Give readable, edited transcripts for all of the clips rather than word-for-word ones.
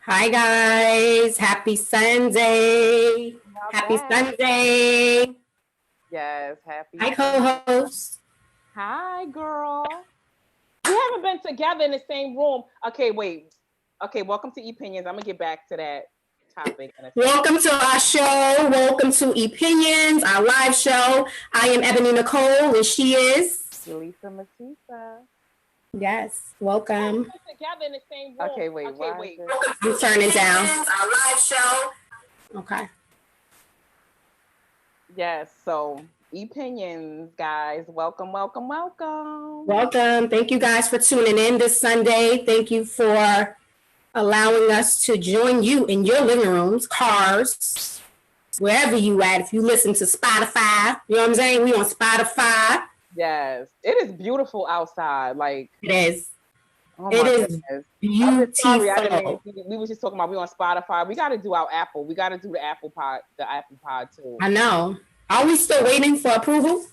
Hi guys, happy Sunday. Happy Sunday. Yes, happy. Hi co-host. Hi girl. We haven't been together in the same room. Okay, wait. Okay, welcome to Opinions. I'm gonna get back to that topic. Welcome to our show. Welcome to Opinions, our live show. I am Ebony Njcole and she is Elisa Matisah. Yes, welcome. Together in the same room. Okay, wait. I'm turning down. Our live show. Okay. Yes, so Opinions, guys. Welcome. Welcome. Thank you guys for tuning in this Sunday. Thank you for allowing us to join you in your living rooms, cars, wherever you at. If you listen to Spotify, you know what I'm saying? We on Spotify. Yes, it is beautiful outside. Like it is. Oh it is beautiful. Sorry, we were just talking about we on Spotify. We got to do our Apple. We got to do the Apple Pod too. I know. Are we still waiting for approval?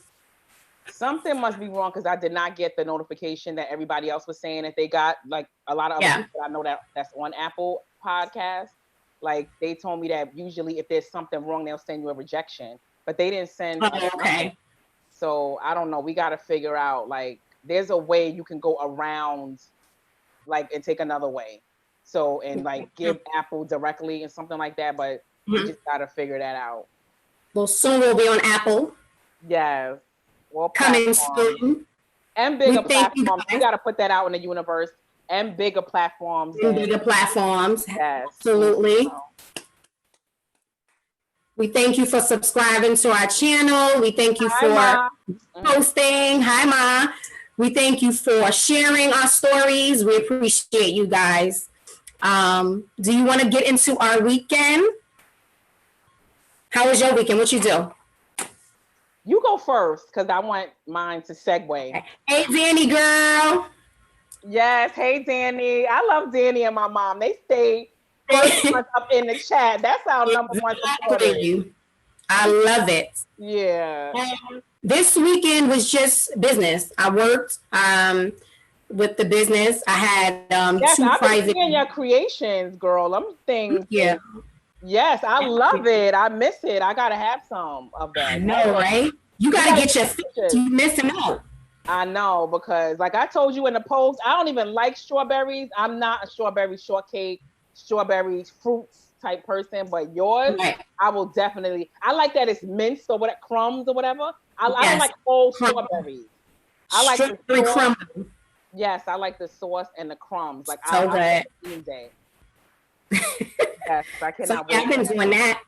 Something must be wrong because I did not get the notification that everybody else was saying that they got. Like a lot of other people I know that's on Apple Podcast. Like they told me that usually if there's something wrong, they'll send you a rejection, but they didn't send. Okay. So I don't know. We got to figure out like there's a way you can go around, like and take another way. So and like give Apple directly and something like that. But we just got to figure that out. Well, soon we'll be on Apple. Yes. Well, coming soon. And bigger platforms. We got to put that out in the universe. And bigger platforms. And bigger platforms. Yes. Absolutely. We thank you for subscribing to our channel. We thank you for posting. Hi, Ma. We thank you for sharing our stories. We appreciate you guys. Do you want to get into our weekend? How was your weekend? What you do? You go first because I want mine to segue. Hey, Danny girl. Yes. Hey, Danny. I love Danny and my mom. They stay first up in the chat. That's our number one supporter. I love it. Yeah. This weekend was just business. I worked with the business. I had two private. I've been your creations, girl. Them things. Yeah. Yes, I love it. I miss it. I gotta have some of that. I know, right? You gotta get your pictures. You missing out. I know because, like I told you in the post, I don't even like strawberries. I'm not a strawberry shortcake, strawberry fruits type person. But yours, I will definitely. I like that it's minced or whatever, crumbs or whatever. I don't like whole strawberries. I like the crumb. Yes, I like the sauce and the crumbs. Like so I good. Yes, I cannot wait. I've been doing that.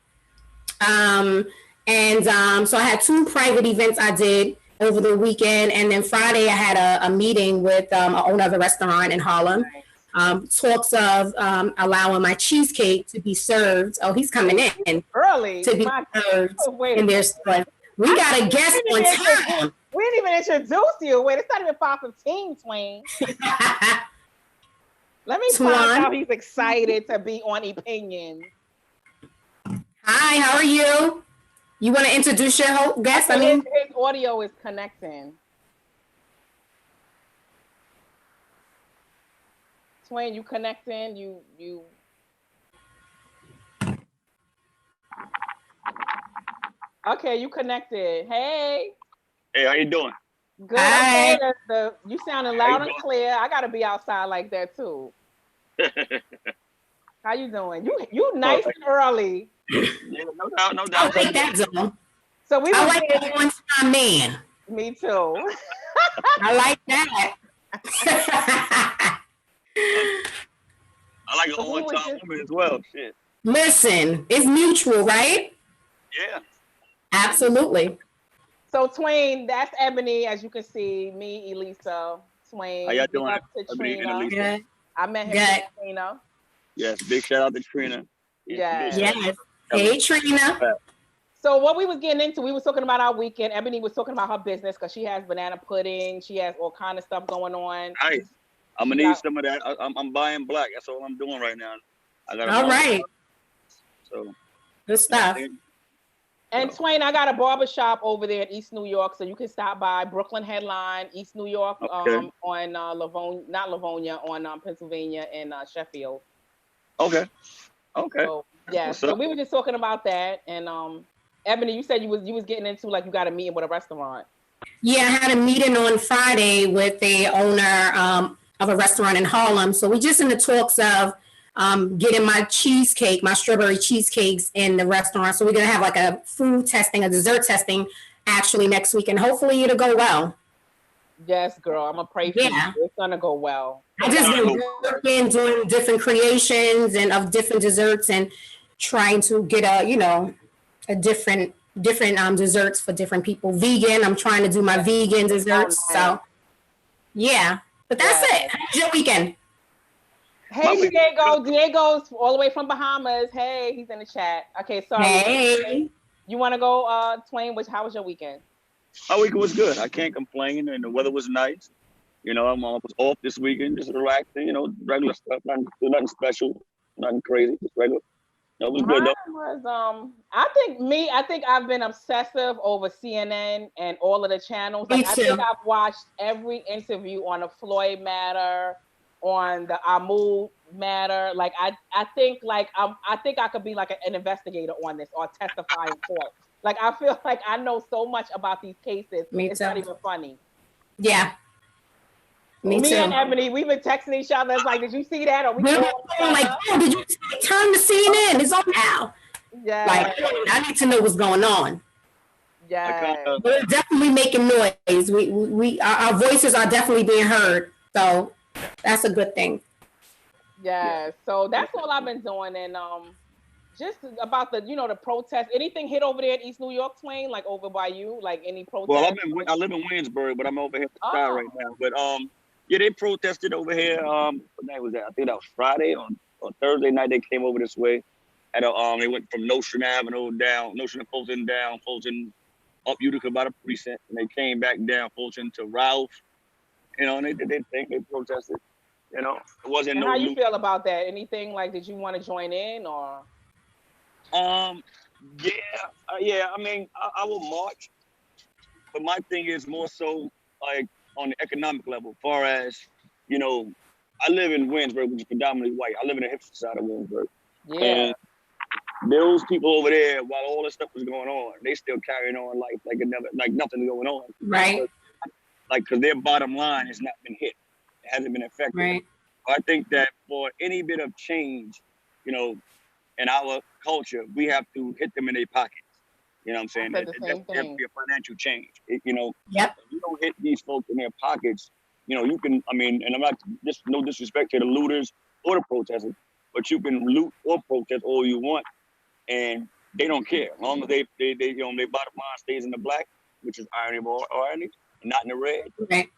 So I had two private events I did over the weekend, and then Friday I had a meeting with an owner of a restaurant in Harlem. Talks of allowing my cheesecake to be served. Oh, he's coming in early to be served in their store. We got a guest on time. We didn't even introduce you. Wait, it's not even 5:15, Twain. Let me find out he's excited to be on Opinion. Hi, how are you? You want to introduce your guest? His audio is connecting. Twain, you connecting? You. Okay, you connected. Hey. Hey, how you doing? Good. Hi. Okay, you sounding loud and clear. I gotta be outside like that too. How you doing? You nice and early. Yeah, no doubt. I like that zone. So I like that on-time man. Me too. I like that. I like an on-time woman as well. Shit. Listen, it's mutual, right? Yeah. Absolutely. So Twain, that's Ebony, as you can see. Me, Elisa, Twain. How y'all doing? Trina. I met him with Trina. Yes, big shout out to Trina. Yes. Hey, Trina. So what we was getting into, we was talking about our weekend. Ebony was talking about her business because she has banana pudding. She has all kind of stuff going on. Nice. I'm gonna need some of that. I'm buying black. That's all I'm doing right now. I got. All right. So. Good stuff. And Twain, I got a barbershop over there in East New York, so you can stop by Brooklyn Headline, East New York, on Livonia, not Livonia, on Pennsylvania and Sheffield. Okay. Okay. So yeah, so we were just talking about that, and Ebony, you said you was getting into like you got a meeting with a restaurant. Yeah, I had a meeting on Friday with the owner of a restaurant in Harlem. So we're just in the talks of getting my cheesecake, my strawberry cheesecakes in the restaurant. So we're gonna have like a food testing, a dessert testing, actually next week, and hopefully it'll go well. Yes, girl, I'm gonna pray for you. It's gonna go well. I just been working, doing different creations and of different desserts, and trying to get a different desserts for different people. Vegan. I'm trying to do my vegan desserts. So yeah, but that's it. How's your weekend? Hey, Diego's all the way from Bahamas. Hey, he's in the chat. Okay, sorry. Hey. You want to go, Twain? How was your weekend? My weekend was good. I can't complain, and the weather was nice. You know, I was off this weekend, just relaxing. You know, regular stuff, nothing special, nothing crazy, just regular. That was good though. I think I've been obsessive over CNN and all of the channels. Like, I think I've watched every interview on the Floyd matter, on the Amu matter. Like, I think I could be like an investigator on this or testify in court. Like, I feel like I know so much about these cases. It's not even funny. Yeah. Me and Ebony, we've been texting each other. It's like, did you see that? Or we're like, oh, did you turn the CNN? It's on now. Yeah. Like, I need to know what's going on. Yeah. We're definitely making noise. Our voices are definitely being heard. So that's a good thing. Yeah. So that's all I've been doing, and just about the protest. Anything hit over there in East New York, Twain? Like over by you? Like any protest? Well, I live in Williamsburg, but I'm over here right now. But yeah, they protested over here. What night was that? I think that was Friday on Thursday night. They came over this way. They went from Nostrand Avenue down, Nostrand Fulton down, Fulton up Utica by the precinct, and they came back down Fulton to Ralph. You know, and they did their thing. They protested. You know, it wasn't. And how you feel about that? Anything like? Did you want to join in or? Yeah. I mean, I will march, but my thing is more so like on the economic level. Far as I live in Williamsburg, which is predominantly white. I live in the hipster side of Williamsburg. Yeah. And those people over there, while all this stuff was going on, they still carrying on life like nothing going on. Right. Because their bottom line has not been hit. It hasn't been affected. Right. I think that for any bit of change, in our culture, we have to hit them in their pockets. You know what I'm saying? That's definitely a financial change. Yep. If you don't hit these folks in their pockets, you can, and I'm not, just no disrespect to the looters or the protesters, but you can loot or protest all you want, and they don't care. As long as they their bottom line stays in the black, which is irony or irony, and not in the red. Right.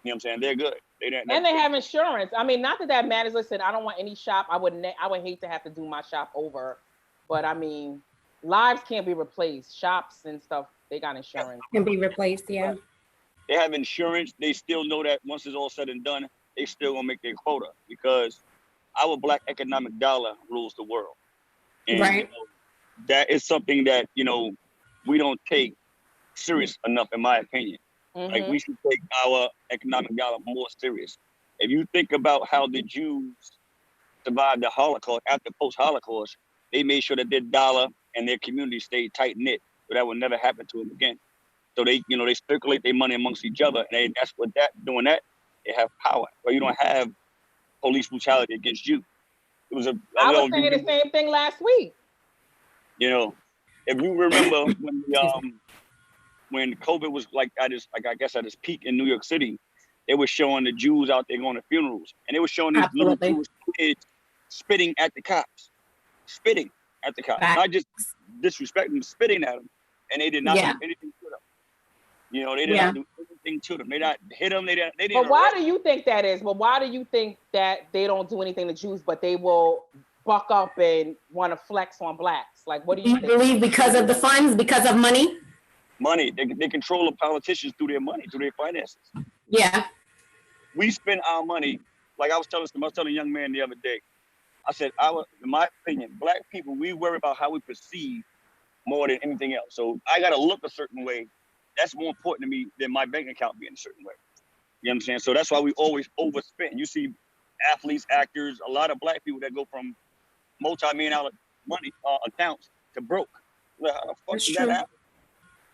You know what I'm saying? They're good. And they have insurance. I mean, not that matters. Listen, I don't want any shop. I would hate to have to do my shop over, but I mean, lives can't be replaced. Shops and stuff, they got insurance. Can be replaced, yeah. They have insurance. They still know that once it's all said and done, they still gonna make their quota because our black economic dollar rules the world. And right. That is something that we don't take serious enough, in my opinion. Mm-hmm. Like, we should take our economic dollar more serious. If you think about how the Jews survived the Holocaust, after post-Holocaust, they made sure that their dollar and their community stayed tight-knit, so that would never happen to them again. So they circulate their money amongst each other, and doing that, they have power. But you don't have police brutality against you. I was saying the same thing last week. If you remember when COVID was I guess at its peak in New York City, they were showing the Jews out there going to funerals, and they were showing these little Jewish kids spitting at the cops, not just disrespecting, spitting at them, and they did not do anything to them. They did not do anything to them. They not hit them. They didn't. But why do you think that is? But why do you think that they don't do anything to Jews, but they will buck up and want to flex on blacks? Like, what do you think? Believe because of the funds, because of money? Money. They control the politicians through their money, through their finances. Yeah. We spend our money, like I was telling a young man the other day. I said, in my opinion, black people, we worry about how we perceive more than anything else. So I got to look a certain way. That's more important to me than my bank account being a certain way. You know what I'm saying? So that's why we always overspend. You see athletes, actors, a lot of black people that go from multi-million-dollar money accounts to broke. Like, how the fuck That's did true. that happen?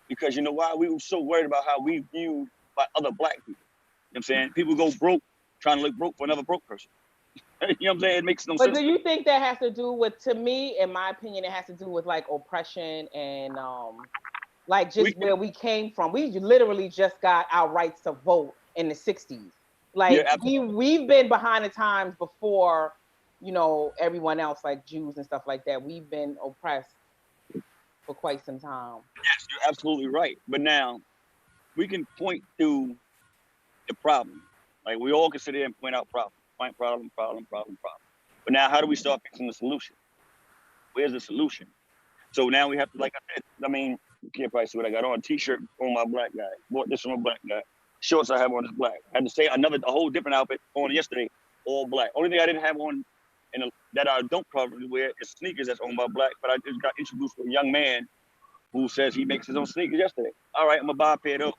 Because you know why? We were so worried about how we viewed by other black people. You know what I'm saying? People go broke trying to look broke for another broke person. You know what I'm saying? It makes no sense. But do you think that has to do with, to me, in my opinion, it has to do with like oppression and like just where we came from. We literally just got our rights to vote in the 60s. Like we've been behind the times before, you know, everyone else, like Jews and stuff like that. We've been oppressed for quite some time. Yes, you're absolutely right. But now we can point to the problem. Like we all can sit there and point out problem. Problem. But now how do we start fixing the solution? Where's the solution? So now we have to, like I said, I mean, you can't probably see what I got on. T-shirt on my black guy. Bought this from a black guy. Shorts I have on is black. I had to say a whole different outfit on yesterday, all black. Only thing I didn't have on that I don't probably wear is sneakers that's owned by black, but I just got introduced to a young man who says he makes his own sneakers yesterday. All right, I'm gonna buy a pair of those.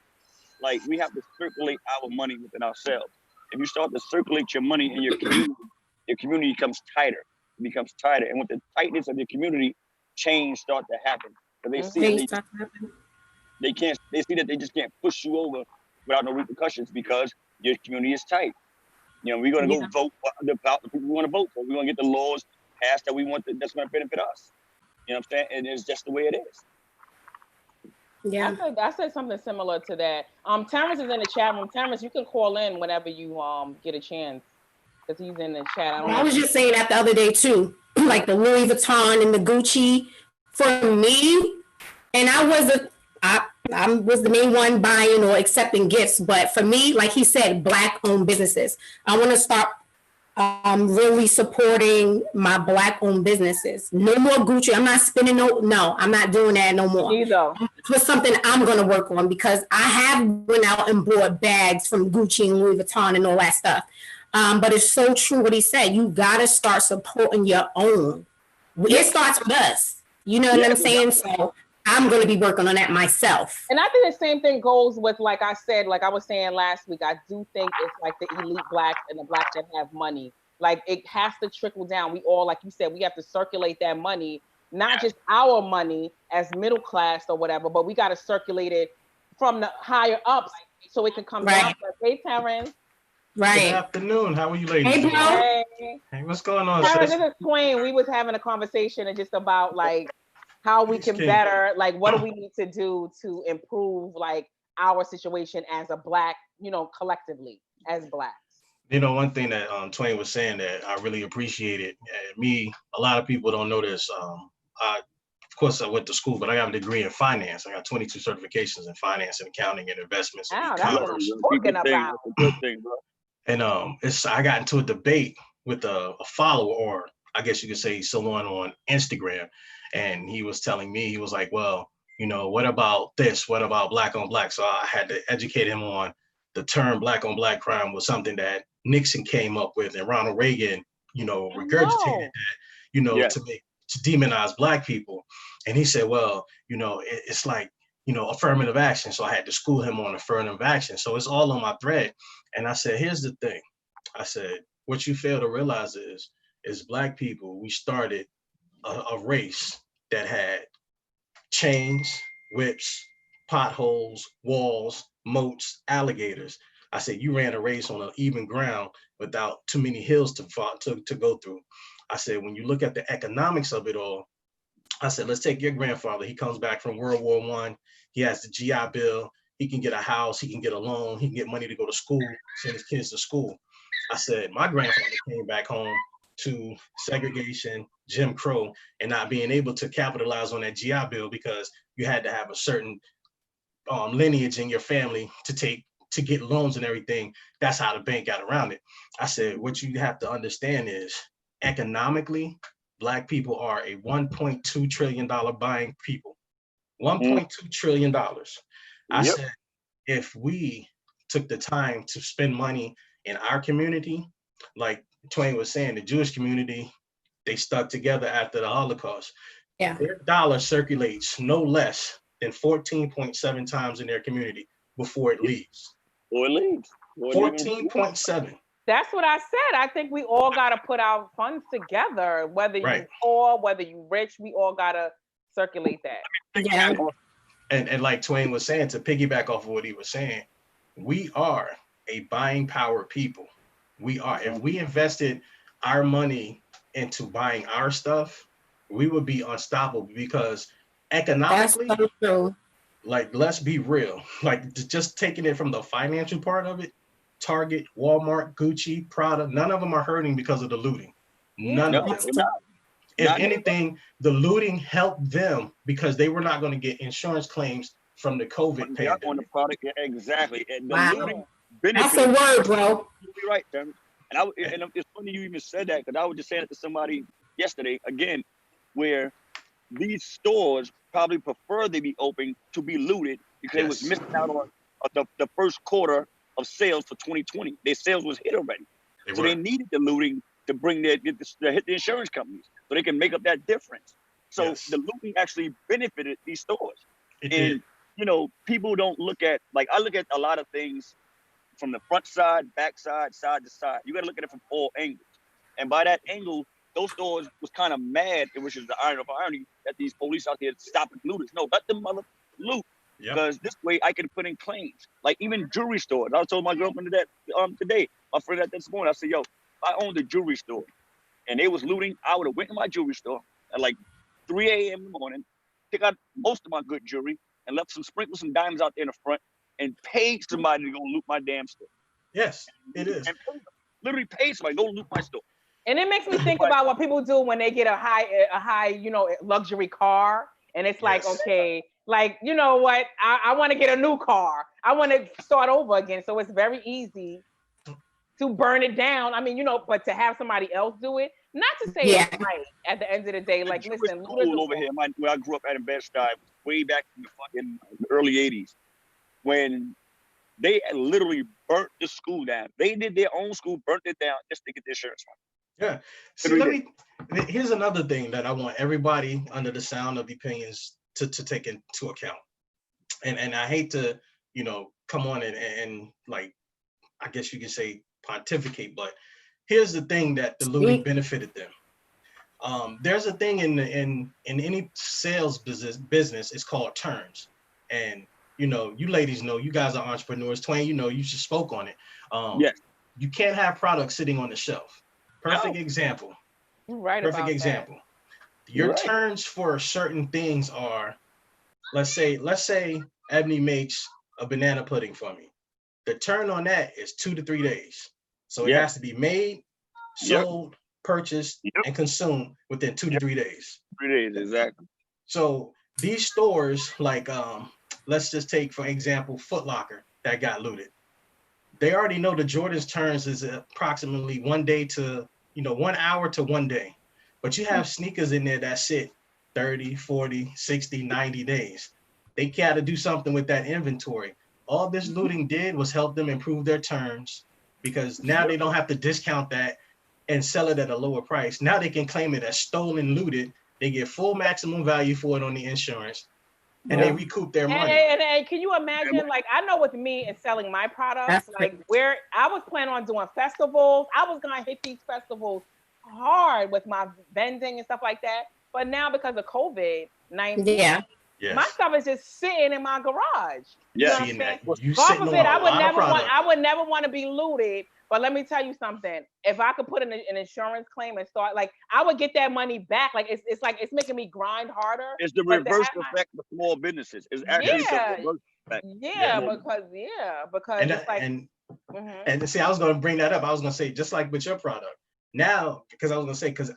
Like, we have to circulate our money within ourselves. If you start to circulate your money in your community becomes tighter. It becomes tighter. And with the tightness of your community, change start to happen. Because they see they see that they just can't push you over without no repercussions because your community is tight. You know, we're gonna go vote for the people we want to vote for. We're gonna get the laws passed that we want that's gonna benefit us. You know what I'm saying? And it's just the way it is. Yeah, I said something similar to that. Terrence is in the chat room. Terrence, you can call in whenever you get a chance, because he's in the chat. I was just saying that the other day too, like the Louis Vuitton and the Gucci. For me, and I was the main one buying or accepting gifts, but for me, like he said, black-owned businesses. I want to start really supporting my black-owned businesses. No more Gucci. I'm not spending I'm not doing that no more. Either. It's something I'm going to work on because I have went out and bought bags from Gucci and Louis Vuitton and all that stuff. But it's so true what he said. You got to start supporting your own. It starts with us. You know what I'm saying? So I'm going to be working on that myself. And I think the same thing goes with, like I said, like I was saying last week, I do think it's like the elite blacks and the blacks that have money. Like it has to trickle down. We all, like you said, we have to circulate that money, not just our money as middle class or whatever, but we got to circulate it from the higher ups so it can come down. Hey, Terrence. Right. Good afternoon. How are you ladies? Hey, bro. Hey, what's going on? Terrence, this is Queen. We was having a conversation just about like how we can better, like what do we need to do to improve like our situation as a black, you know, collectively as blacks. You know, one thing that Twain was saying that I really appreciated, a lot of people don't know this. Of course, I went to school, but I got a degree in finance. I got 22 certifications in finance and accounting and investments and e-commerce. And I got into a debate with a follower, or I guess you could say someone on Instagram, and he was telling me, he was like, well, you know, what about this? What about black on black? So I had to educate him on the term black on black crime was something that Nixon came up with, and Ronald Reagan, you know, regurgitated that, you know, to demonize black people. And he said, well, you know, it's like, you know, affirmative action. So I had to school him on affirmative action. So it's all on my thread. And I said, here's the thing. I said, what you fail to realize is black people, we started a race that had chains, whips, potholes, walls, moats, alligators. I said, you ran a race on an even ground without too many hills to go through. I said, when you look at the economics of it all, I said, let's take your grandfather. He comes back from World War I. He has the GI Bill. He can get a house. He can get a loan. He can get money to go to school, send his kids to school. I said, my grandfather came back home to segregation, Jim Crow, and not being able to capitalize on that GI Bill because you had to have a certain lineage in your family to get loans and everything. That's how the bank got around it. I said, what you have to understand is economically, black people are a $1.2 trillion buying people. $1.2 trillion. I said, if we took the time to spend money in our community, like Twain was saying, the Jewish community, they stuck together after the Holocaust. Yeah. Their dollar circulates no less than 14.7 times in their community before it leaves. 14.7. That's what I said. I think we all got to put our funds together, whether you poor, whether you rich, we all got to circulate that. Yeah. And like Twain was saying, to piggyback off of what he was saying, we are a buying power people. We are. If we invested our money into buying our stuff, we would be unstoppable, because economically, that's so true. Like, let's be real, like just taking it from the financial part of it, Target, Walmart, Gucci, Prada, none of them are hurting because of the looting. None of them. If anything, the looting helped them because they were not going to get insurance claims from the COVID pandemic. On the product, exactly. And the looting that's a word, bro. You're right, Tim. And it's funny you even said that, because I was just saying it to somebody yesterday again, where these stores probably prefer they be open to be looted because they was missing out on the first quarter of sales for 2020. Their sales was hit already. They needed the looting to bring hit the insurance companies so they can make up that difference. So the looting actually benefited these stores. And you know, people don't look at, like, I look at a lot of things from the front side, back side, side to side. You got to look at it from all angles. And by that angle, those stores was kind of mad, which is the iron of irony, that these police out there stopping looters. No, let them mother loot. Because this way I can put in claims. Like even jewelry stores. I told my girlfriend that today, my friend at this morning, I said, yo, if I owned a jewelry store and they was looting, I would have went to my jewelry store at like 3 a.m. in the morning, pick out most of my good jewelry and left sprinkle some diamonds out there in the front and paid somebody to go loot my damn store. Yes, it is. And literally paid somebody to go loot my store. And it makes me think about what people do when they get a high, you know, luxury car. And it's like, okay, like, you know what? I want to get a new car. I want to start over again. So it's very easy to burn it down. I mean, you know, but to have somebody else do it, not to say it's right at the end of the day. Like, listen, school over here, where I grew up at in Bed-Stuy, way back in the fucking early 80s, when they literally burnt the school down. They did their own school, burnt it down just to get the insurance money. Yeah. See, here's another thing that I want everybody under the sound of opinions to take into account. And I hate to, you know, come on and like, I guess you could say pontificate, but here's the thing that the looting benefited them. There's a thing in any sales business, it's called turns. And, you know, you ladies know, you guys are entrepreneurs. Twain, you know, you just spoke on it. You can't have products sitting on the shelf. Perfect example. You're right. Perfect example. That. Your turns for certain things are, let's say Ebony makes a banana pudding for me. The turn on that is 2 to 3 days. So it has to be made, sold, purchased, and consumed within 2 to 3 days. 3 days, exactly. So these stores, like let's just take, for example, Foot Locker that got looted. They already know the Jordan's turns is approximately 1 day to, 1 hour to 1 day. But you have sneakers in there that sit 30, 40, 60, 90 days. They got to do something with that inventory. All this looting did was help them improve their turns, because now they don't have to discount that and sell it at a lower price. Now they can claim it as stolen, looted. They get full maximum value for it on the insurance. And they recoup their money. And can you imagine, like, I know with me and selling my products, like where I was planning on doing festivals, I was going to hit these festivals hard with my vending and stuff like that. But now because of COVID-19, my stuff is just sitting in my garage. Yeah, you know what I'm saying? I would never want to be looted. But let me tell you something. If I could put in an insurance claim and start, like, I would get that money back. Like, it's like it's making me grind harder. It's the reverse effect of small businesses. It's actually the reverse effect. Because it's like. And see, I was going to bring that up. I was going to say, just like with your product. Now, because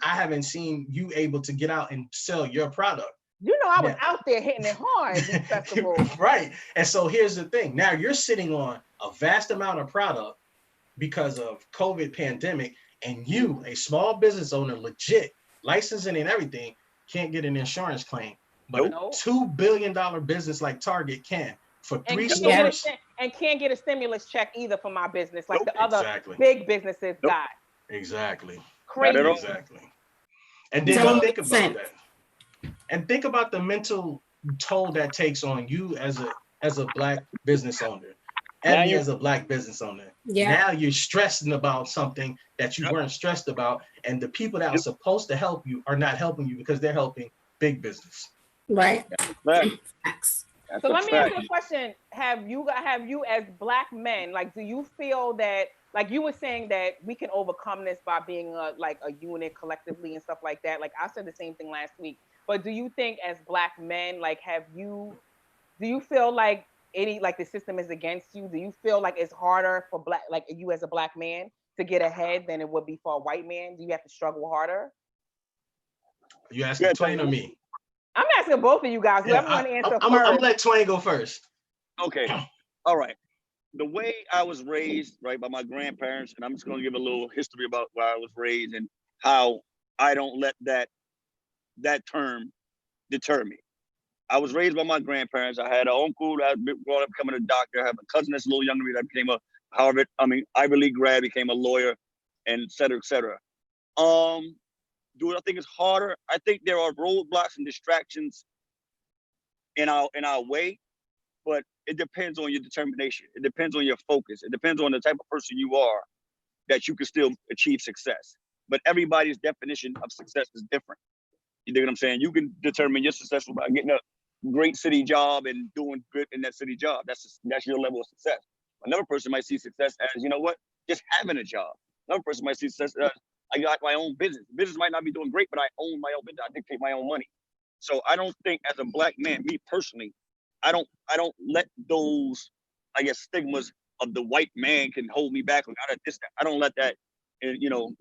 I haven't seen you able to get out and sell your product. You know, I was out there hitting it hard at these festivals. Right. And so here's the thing. Now you're sitting on a vast amount of product because of COVID pandemic, and you, a small business owner, legit, licensing and everything, can't get an insurance claim. But a $2 billion business like Target can for 3 stores. And can't get a stimulus check either for my business, like the other big businesses got. Exactly. Crazy. Exactly. And then think about that. And think about the mental toll that takes on you as a Black business owner. Ebony as a Black business owner. Yeah. Now you're stressing about something that you weren't stressed about, and the people that are supposed to help you are not helping you because they're helping big business. Right. So let me ask you a question. Have you as Black men, like, do you feel that, like you were saying that we can overcome this by being a unit collectively and stuff like that? Like I said the same thing last week. But do you think as Black men, like, do you feel like the system is against you? Do you feel like it's harder for you as a Black man to get ahead than it would be for a white man? Do you have to struggle harder? You asking Twain or me? I'm asking both of you guys. Whoever want to answer first. I'm gonna let Twain go first. Okay. All right. The way I was raised, right, by my grandparents, and I'm just gonna give a little history about where I was raised and how I don't let that term deter me. I was raised by my grandparents. I had an uncle that brought up becoming a doctor. I have a cousin that's a little younger than me that became Ivy League grad, became a lawyer, and et cetera, et cetera. Do I think it's harder? I think there are roadblocks and distractions in our way, but it depends on your determination. It depends on your focus. It depends on the type of person you are that you can still achieve success. But everybody's definition of success is different. You know what I'm saying? You can determine you're successful by getting a great city job and doing good in that city job. That's your level of success. Another person might see success as, you know what, just having a job. Another person might see success as, I got my own business. Business might not be doing great, but I own my own business. I dictate my own money. So I don't think, as a Black man, me personally, I don't let those, I guess, stigmas of the white man can hold me back. I don't let that,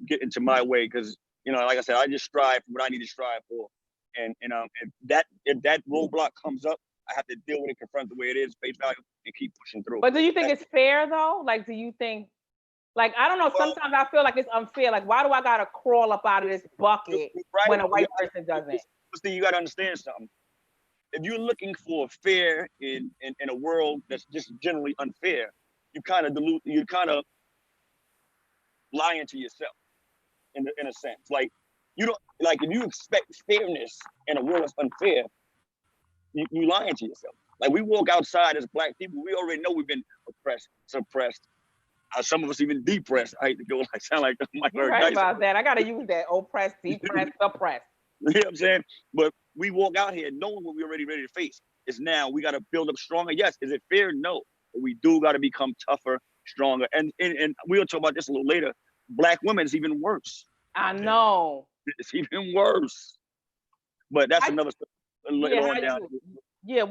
get into my way, because, like I said, I just strive for what I need to strive for. And if that roadblock comes up, I have to deal with it, confront the way it is, face value, and keep pushing through. But do you think it's fair though? Like, do you think? Like, I don't know, sometimes I feel like it's unfair. Like, why do I gotta crawl up out of this bucket when a white person doesn't? See, you gotta understand something. If you're looking for fair in a world that's just generally unfair, you're kind of lying to yourself in a sense. Like, you don't, like, if you expect fairness in a world that's unfair, you lying to yourself. Like, we walk outside as Black people, we already know we've been oppressed, suppressed. Some of us even depressed. I hate to go sound like Michael. You're right about that. I gotta use that. Oppressed, depressed, suppressed. You know what I'm saying? But we walk out here knowing what we're already ready to face. It's now we gotta build up stronger. Yes, is it fair? No. But we do gotta become tougher, stronger. And we'll talk about this a little later. Black women is even worse. I know. It's even worse. But that's another story. Later on down. Yeah,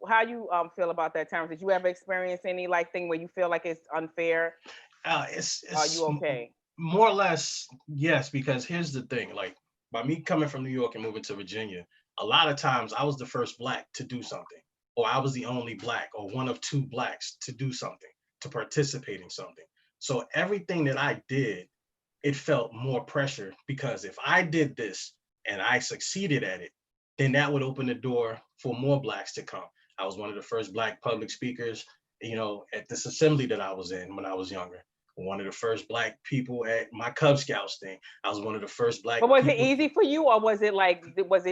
how you feel about that, Terrence? Did you ever experience any thing where you feel like it's unfair? Are you okay? More or less, yes, because here's the thing, like, by me coming from New York and moving to Virginia, a lot of times I was the first Black to do something, or I was the only Black or one of two Blacks to do something, to participate in something. So everything that I did, it felt more pressure, because if I did this and I succeeded at it, then that would open the door for more Blacks to come. I was one of the first Black public speakers, at this assembly that I was in when I was younger. One of the first Black people at my Cub Scouts thing. I was one of the first Black. But was it easy for you, or was it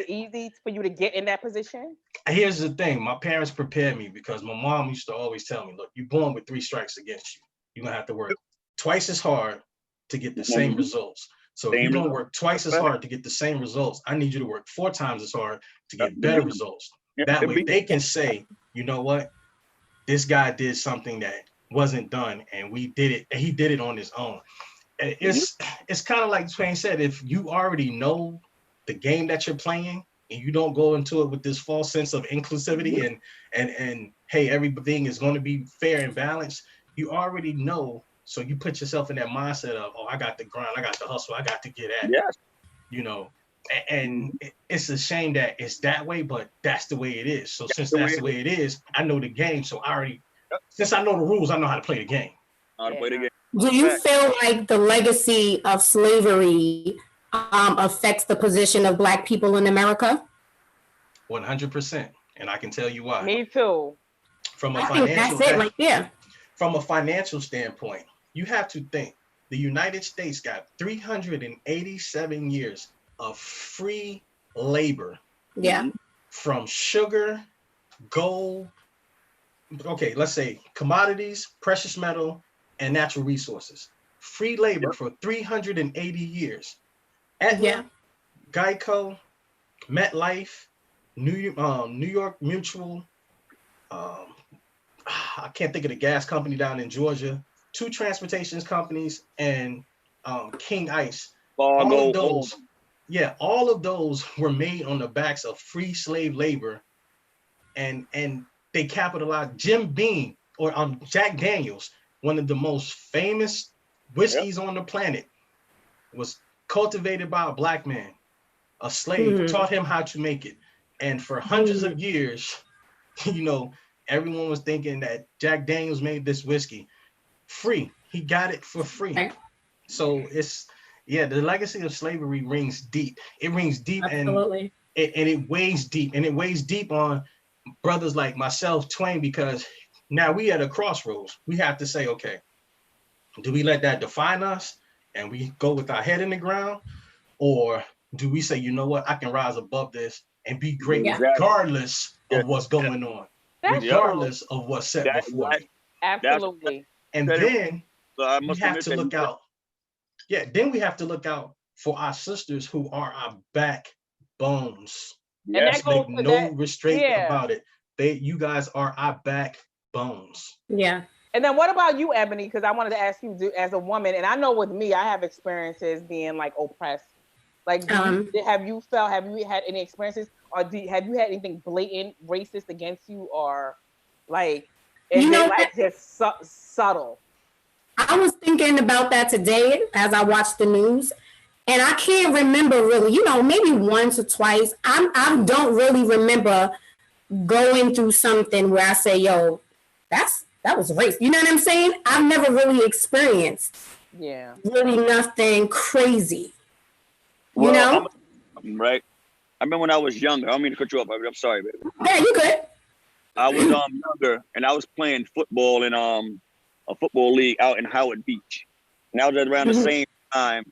easy for you to get in that position? Here's the thing. My parents prepared me, because my mom used to always tell me, look, you're born with 3 strikes against you. You're gonna have to work twice as hard to get the same results. So if you're gonna work twice as hard to get the same results, I need you to work 4 times as hard to get better results. That way they can say, you know what? This guy did something that wasn't done, and we did it, and he did it on his own. And it's kind of like Twain said, if you already know the game that you're playing and you don't go into it with this false sense of inclusivity and hey, everything is going to be fair and balanced, you already know. So you put yourself in that mindset of, oh, I got the grind, I got the hustle, I got to get at it. And it's a shame that it's that way, but that's the way it is. So since that's the way it is, I know the game. So since I know the rules, I know how to play the game. Do you feel like the legacy of slavery affects the position of Black people in America? 100%. And I can tell you why. Me too. From a financial standpoint, you have to think the United States got 387 years of free labor. Yeah. From sugar, gold, okay, let's say commodities, precious metal, and natural resources. Free labor for 380 years. Aetna, Geico, MetLife, New York Mutual, I can't think of the gas company down in Georgia, 2 transportation companies, and King Ice. All of those, all of those were made on the backs of free slave labor, and they capitalized. Jim Beam or Jack Daniels, one of the most famous whiskeys on the planet, was cultivated by a black man. A slave taught him how to make it, and for hundreds of years, you know, everyone was thinking that Jack Daniels made this whiskey free. He got it for free. So it's the legacy of slavery rings deep. It rings deep. Absolutely. And it weighs deep. And it weighs deep on brothers like myself, Twain, because now we at a crossroads. We have to say, okay, do we let that define us and we go with our head in the ground? Or do we say, you know what, I can rise above this and be great regardless of what's going on, regardless of what's set before me? Absolutely. And then we have to look out. Yeah, then we have to look out for our sisters who are our backbones. Let's make no restraint about it. You guys are our backbones. Yeah. And then what about you, Ebony? Because I wanted to ask you, as a woman, and I know with me, I have experiences being like oppressed. Like, have you had any experiences, or have you had anything blatant racist against you, or like, is it like just subtle? I was thinking about that today as I watched the news, and I can't remember really, maybe once or twice. I don't really remember going through something where I say, yo, that was race. You know what I'm saying? I've never really experienced really nothing crazy. Right. I remember when I was younger. I don't mean to cut you off, baby. I'm sorry, baby. Yeah, you good. I was younger, and I was playing football in a football league out in Howard Beach. And that was around the same time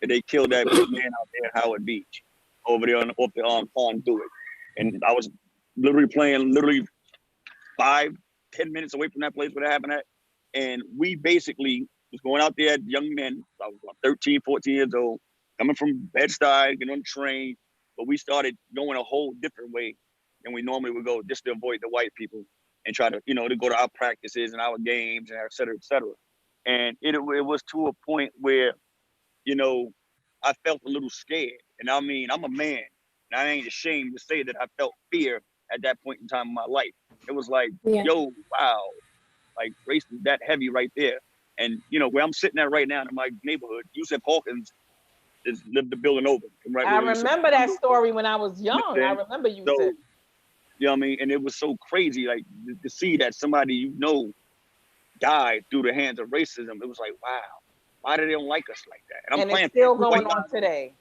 that they killed that man out there in Howard Beach, over there off the Conduit. And I was literally playing 5-10 minutes away from that place where that happened at. And we basically was going out there, young men. I was about 13, 14 years old, coming from Bed-Stuy, getting on the train. But we started going a whole different way than we normally would go, just to avoid the white people and try to, to go to our practices and our games and et cetera, et cetera. And it was to a point where, I felt a little scared. And I mean, I'm a man, and I ain't ashamed to say that I felt fear at that point in time in my life. It was like, yo, wow, like race is that heavy right there. And, where I'm sitting at right now in my neighborhood, Yusuf Hawkins lived the building over. Right, I remember that story when I was young. I remember you said. You know what I mean? And it was so crazy, like, to see that somebody died through the hands of racism. It was like, wow, why do they don't like us like that? And it's still going on today.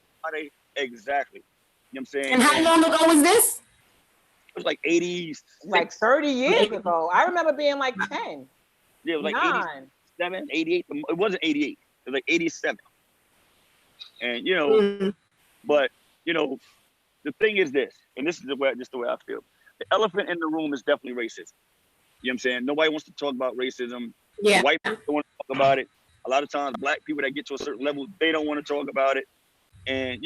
Exactly. You know what I'm saying? And how long ago was this? It was like 80s. Like 30 years ago. I remember being like 10. Yeah, it was like 87, 88. It wasn't 88. It was like 87. And, but, the thing is this, and this is just the way I feel. The elephant in the room is definitely racism. You know what I'm saying? Nobody wants to talk about racism. Yeah. White people don't want to talk about it. A lot of times, black people that get to a certain level, they don't want to talk about it. And,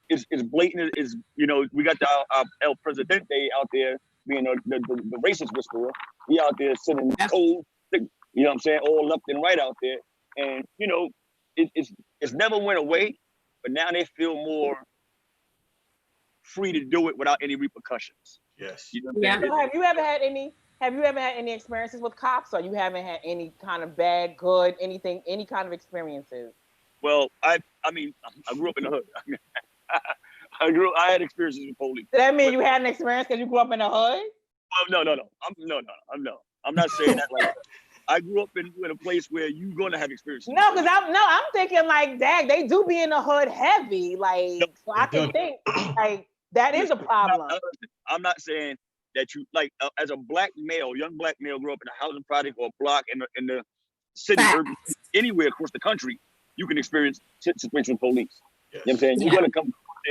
it's blatant. We got our El Presidente out there being the racist whisperer. He out there sitting cold, you know what I'm saying, all left and right out there. And, it's never went away, but now they feel more free to do it without any repercussions. Yes. You know what I'm saying? So have you ever had any experiences with cops, or you haven't had any kind of bad, good, anything, any kind of experiences? Well, I grew up in the hood. I had experiences with police. Does that mean you had an experience because you grew up in the hood? Oh, no. I'm not saying that like that. I grew up in a place where you're gonna have experiences. No, because I'm thinking like, dang, they do be in the hood heavy. Like, so I can think like that is a problem. I'm not saying that you as a black male, young black male, grew up in a housing project or a block in the city, urban, anywhere across the country, you can experience situations with police. Yes. You know what I'm saying?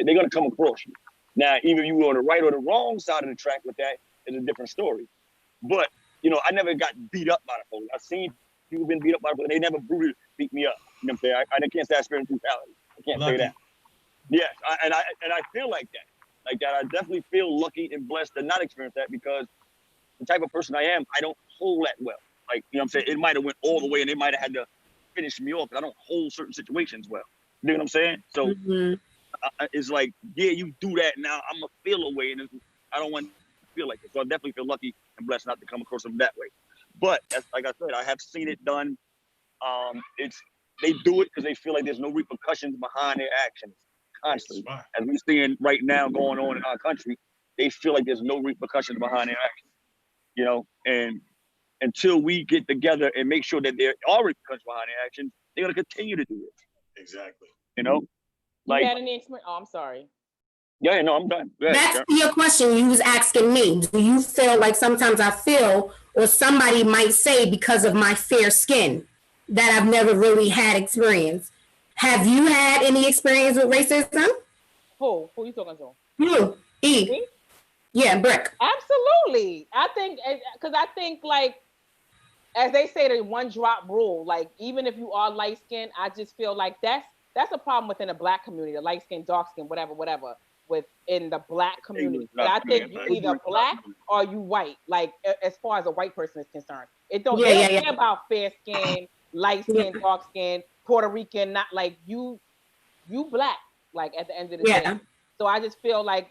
They're gonna come across you. Now, either you were on the right or the wrong side of the track with that is a different story. But you know, I never got beat up by the police. I've seen people been beat up by the police. They never brutally beat me up. You know what I'm saying? I can't say I experienced brutality. I can't say that. Yes, and I feel like that. Like that, I definitely feel lucky and blessed to not experience that, because the type of person I am, I don't hold that well. Like, you know what I'm saying? It might have went all the way and they might have had to finish me off, but I don't hold certain situations well. You know what I'm saying? So it's like, yeah, you do that now, I'm going to feel a way, and I don't want to feel like it. So I definitely feel lucky and blessed not to come across them that way. But as, like I said, I have seen it done. They do it because they feel like there's no repercussions behind their actions constantly. As we're seeing right now going on in our country, they feel like there's no repercussions behind their actions. You know, and until we get together and make sure that there are repercussions behind their actions, they're gonna continue to do it. Exactly. You know, like. You had any experience? Oh, I'm sorry. Yeah, no, I'm done. That's your question. You was asking me. Do you feel like sometimes I feel, or somebody might say because of my fair skin, that I've never really had experience? Have you had any experience with racism? Who you talking to? You, E. Yeah, Brick. Absolutely. I think, because I think, like, as they say, the one drop rule, like, even if you are light skinned, I just feel like that's a problem within the Black community, the light skin, dark skin, whatever, within the Black community. But I think you either Black or you white, like, as far as a white person is concerned. They don't care about fair skin, light skin, dark skin, Puerto Rican, not like you Black, like, at the end of the day. So I just feel like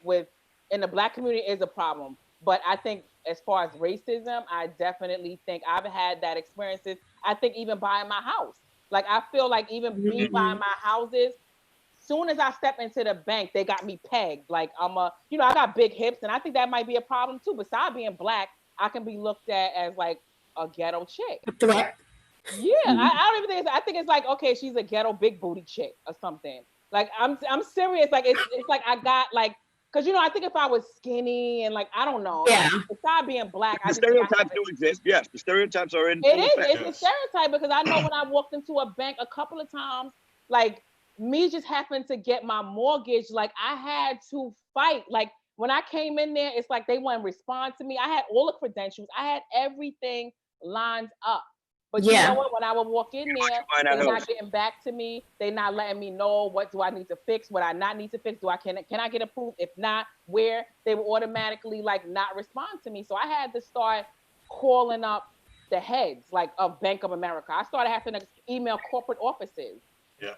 in the Black community is a problem. But I think as far as racism, I definitely think I've had that experiences. I think even buying my house. Like, I feel like even me buying my houses, soon as I step into the bank, they got me pegged. Like, I got big hips, and I think that might be a problem too. Besides being Black, I can be looked at as like a ghetto chick. Yeah, I don't even think I think it's like, okay, she's a ghetto big booty chick or something. Like, I'm serious. Like, it's like I got like, because, I think if I was skinny and, like, I don't know. Yeah. Besides being Black, the stereotypes do exist. Yes, the stereotypes are in. It is. It's a stereotype, because I know when I walked into a bank a couple of times, like, me just happened to get my mortgage. Like, I had to fight. Like, when I came in there, it's like they wouldn't respond to me. I had all the credentials. I had everything lined up. But you know what? When I would walk in there, they're not getting back to me. They're not letting me know what do I need to fix, what I not need to fix. Can I get approved? If not, where? They would automatically, like, not respond to me. So I had to start calling up the heads, like, of Bank of America. I started having to email corporate offices. Yeah.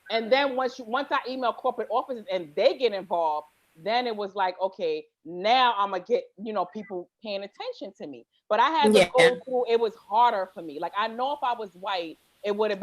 And then once I email corporate offices and they get involved, then it was like, okay, now I'm gonna get, people paying attention to me. But I had to go through, it was harder for me. Like, I know if I was white, it would have,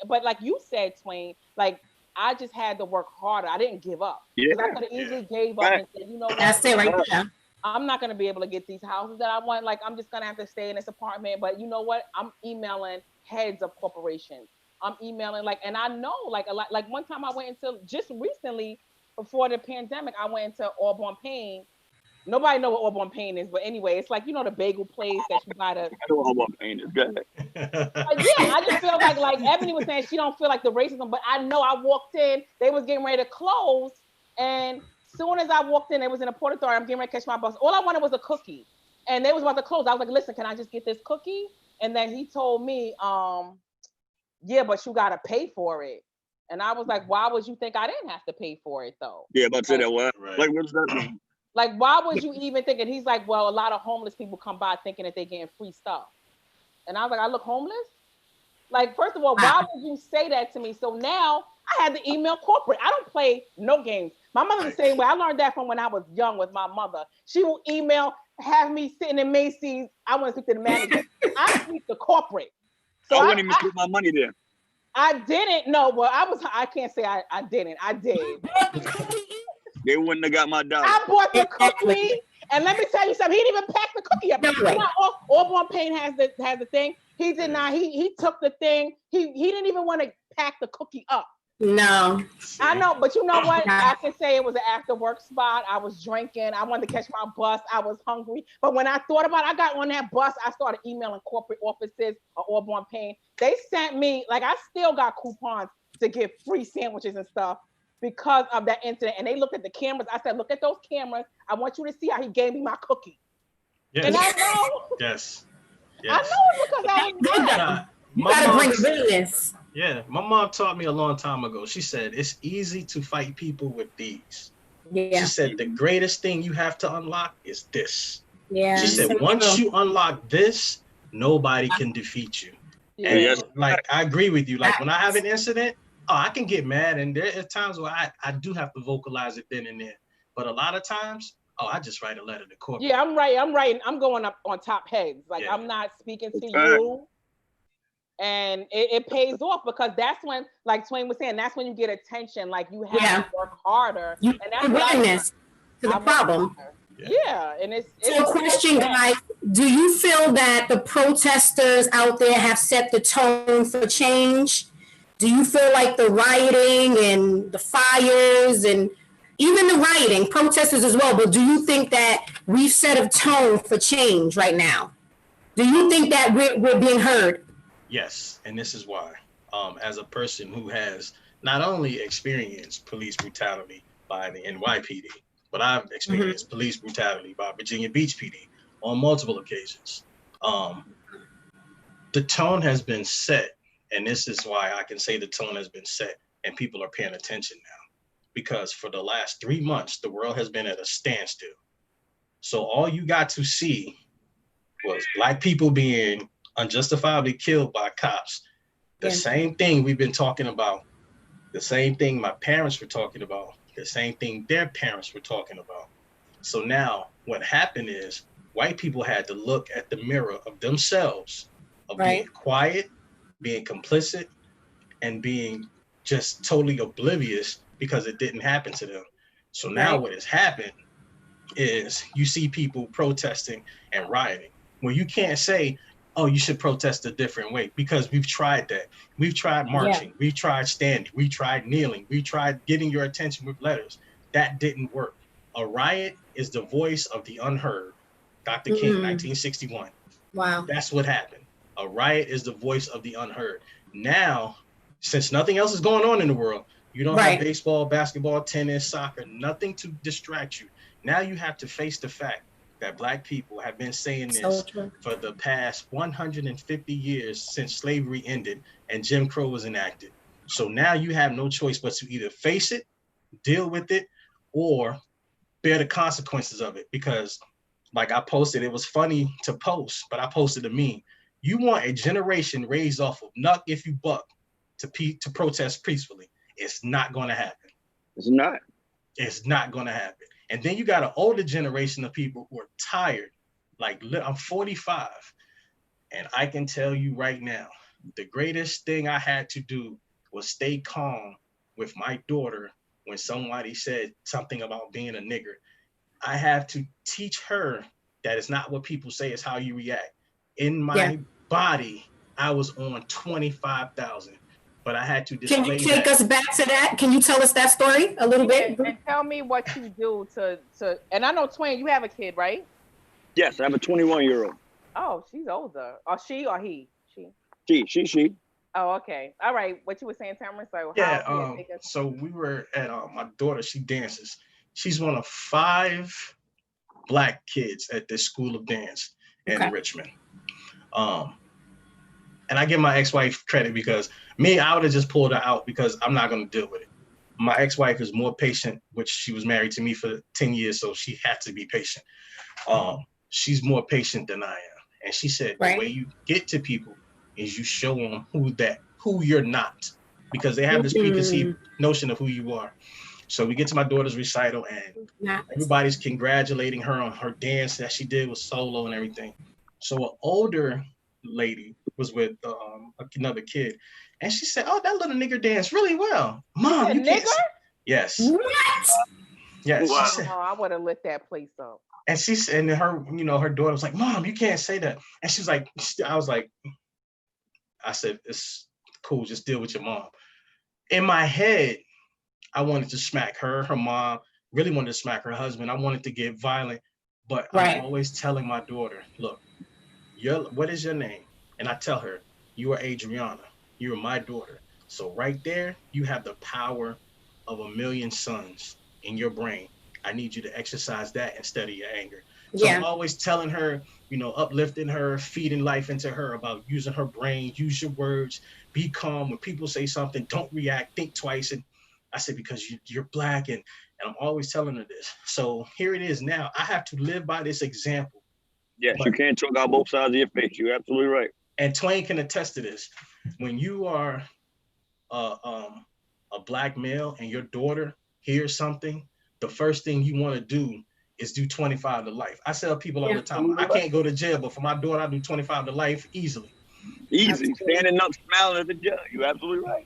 but like you said, Twain, like, I just had to work harder. I didn't give up. Because I could have easily gave up and said, what? That's it right there. I'm not gonna be able to get these houses that I want. Like, I'm just gonna have to stay in this apartment. But you know what? I'm emailing heads of corporations. I'm emailing, like, and I know, like, a lot, like, one time I went into, just recently, before the pandemic, I went into Auburn-Payne. Nobody know what Auburn-Payne is, but anyway, it's like, the bagel place that you gotta. I know what Auburn-Payne is. Good. I just feel like Ebony was saying she don't feel like the racism, but I know I walked in, they was getting ready to close, and soon as I walked in, it was in a Port Authority, I'm getting ready to catch my bus. All I wanted was a cookie, and they was about to close. I was like, listen, can I just get this cookie? And then he told me, yeah, but you gotta pay for it. And I was like, why would you think I didn't have to pay for it though? Yeah, but say that what? Right. Like, what does that mean? Like, why would you even think? And he's like, well, a lot of homeless people come by thinking that they're getting free stuff. And I was like, I look homeless? Like, first of all, why would you say that to me? So now I had to email corporate. I don't play no games. My mother's the same way. I learned that from when I was young with my mother. She will email, have me sitting in Macy's. I want to speak to the manager. I speak to corporate. So I wouldn't even put my money there. I didn't know. Well, I can't say I didn't. I did. They wouldn't have got my dollar. I bought the cookie, and let me tell you something. He didn't even pack the cookie up. Auburn-Payne has the thing. He did not. He took the thing. He didn't even want to pack the cookie up. No. I know, but you know what? I can say it was an after work spot. I was drinking. I wanted to catch my bus. I was hungry. But when I thought about it, I got on that bus. I started emailing corporate offices of Auburn-Payne. They sent me, like, I still got coupons to get free sandwiches and stuff because of that incident. And they looked at the cameras. I said, look at those cameras. I want you to see how he gave me my cookie. Yes. And I know. Yes. I know it because I was good. black. You gotta bring realness. Yeah, my mom taught me a long time ago. She said it's easy to fight people with these. Yeah. She said the greatest thing you have to unlock is this. Yeah. She said once you unlock this, nobody can defeat you. Yeah. And like I agree with you. Like when I have an incident, I can get mad, and there are times where I do have to vocalize it then and there. But a lot of times, I just write a letter to court. Yeah, I'm writing. I'm going up on top heads. Like I'm not speaking to you. And it pays off because that's when, like Twain was saying, that's when you get attention. Like you have to work harder. And that's awareness to the problem. Yeah, and it's so question, guys, do you feel that the protesters out there have set the tone for change? Do you feel like the rioting and the fires and even the rioting, protesters as well, but do you think that we've set a tone for change right now? Do you think that we're being heard? Yes, and this is why. As a person who has not only experienced police brutality by the NYPD, but I've experienced police brutality by Virginia Beach PD on multiple occasions. The tone has been set, and this is why I can say the tone has been set and people are paying attention now. Because for the last 3 months, the world has been at a standstill. So all you got to see was Black people being unjustifiably killed by cops. The same thing we've been talking about, the same thing my parents were talking about, the same thing their parents were talking about. So now what happened is white people had to look at the mirror of themselves, of being quiet, being complicit, and being just totally oblivious because it didn't happen to them. So now what has happened is you see people protesting and rioting. Well, you can't say, oh, you should protest a different way, because we've tried that. We've tried marching, we've tried standing, we tried kneeling, we tried getting your attention with letters. That didn't work. A riot is the voice of the unheard. Dr. King, 1961. Wow. That's what happened. A riot is the voice of the unheard. Now, since nothing else is going on in the world, you don't have baseball, basketball, tennis, soccer, nothing to distract you. Now you have to face the fact that Black people have been saying this for the past 150 years since slavery ended and Jim Crow was enacted. So now you have no choice but to either face it, deal with it, or bear the consequences of it. Because like I posted, it was funny to post, but I posted a meme. You want a generation raised off of "Nuck if you buck" to protest peacefully. It's not going to happen. It's not. It's not going to happen. And then you got an older generation of people who are tired. Like, I'm 45, and I can tell you right now, the greatest thing I had to do was stay calm with my daughter when somebody said something about being a nigger. I have to teach her that it's not what people say, it's how you react. In my body, I was on 25,000. But I had to display. Can you take us back to that? Can you tell us that story a little bit? And tell me what you do to. And I know, Twain, you have a kid, right? Yes, I have a 21-year-old. Oh, she's older. Or she or he? She. Oh, okay. All right. What you were saying, Tamara? So so we were at my daughter. She dances. She's one of 5 Black kids at this school of dance in Richmond. And I give my ex-wife credit because I would have just pulled her out because I'm not going to deal with it. My ex-wife is more patient, which she was married to me for 10 years, so she had to be patient. She's more patient than I am. And she said, the way you get to people is you show them who you're not, because they have this preconceived notion of who you are. So we get to my daughter's recital and everybody's congratulating her on her dance that she did with solo and everything. So an older lady was with another kid, and she said, "Oh, that little nigger danced really well, Mom." You can't. Yes. What? Yes. Wow. Said, I would have lit that place up. And she said, and her daughter was like, "Mom, you can't say that." And she was like, I said, "It's cool, just deal with your mom." In my head, I wanted to smack her mom, really wanted to smack her husband. I wanted to get violent, but I'm always telling my daughter, look, what is your name? And I tell her, you are Adriana. You are my daughter. So right there, you have the power of 1,000,000 suns in your brain. I need you to exercise that instead of your anger. So I'm always telling her, you know, uplifting her, feeding life into her about using her brain, use your words, be calm. When people say something, don't react, think twice. And I said, because you're Black, and I'm always telling her this. So here it is now. I have to live by this example. Yes, you can't talk out both sides of your face. You're absolutely right. And Twain can attest to this. When you are a Black male and your daughter hears something, the first thing you want to do is do 25 to life. I tell people all the time, I can't go to jail, but for my daughter, I do 25 to life easily. Easy, standing up, smiling at the judge. You're absolutely right.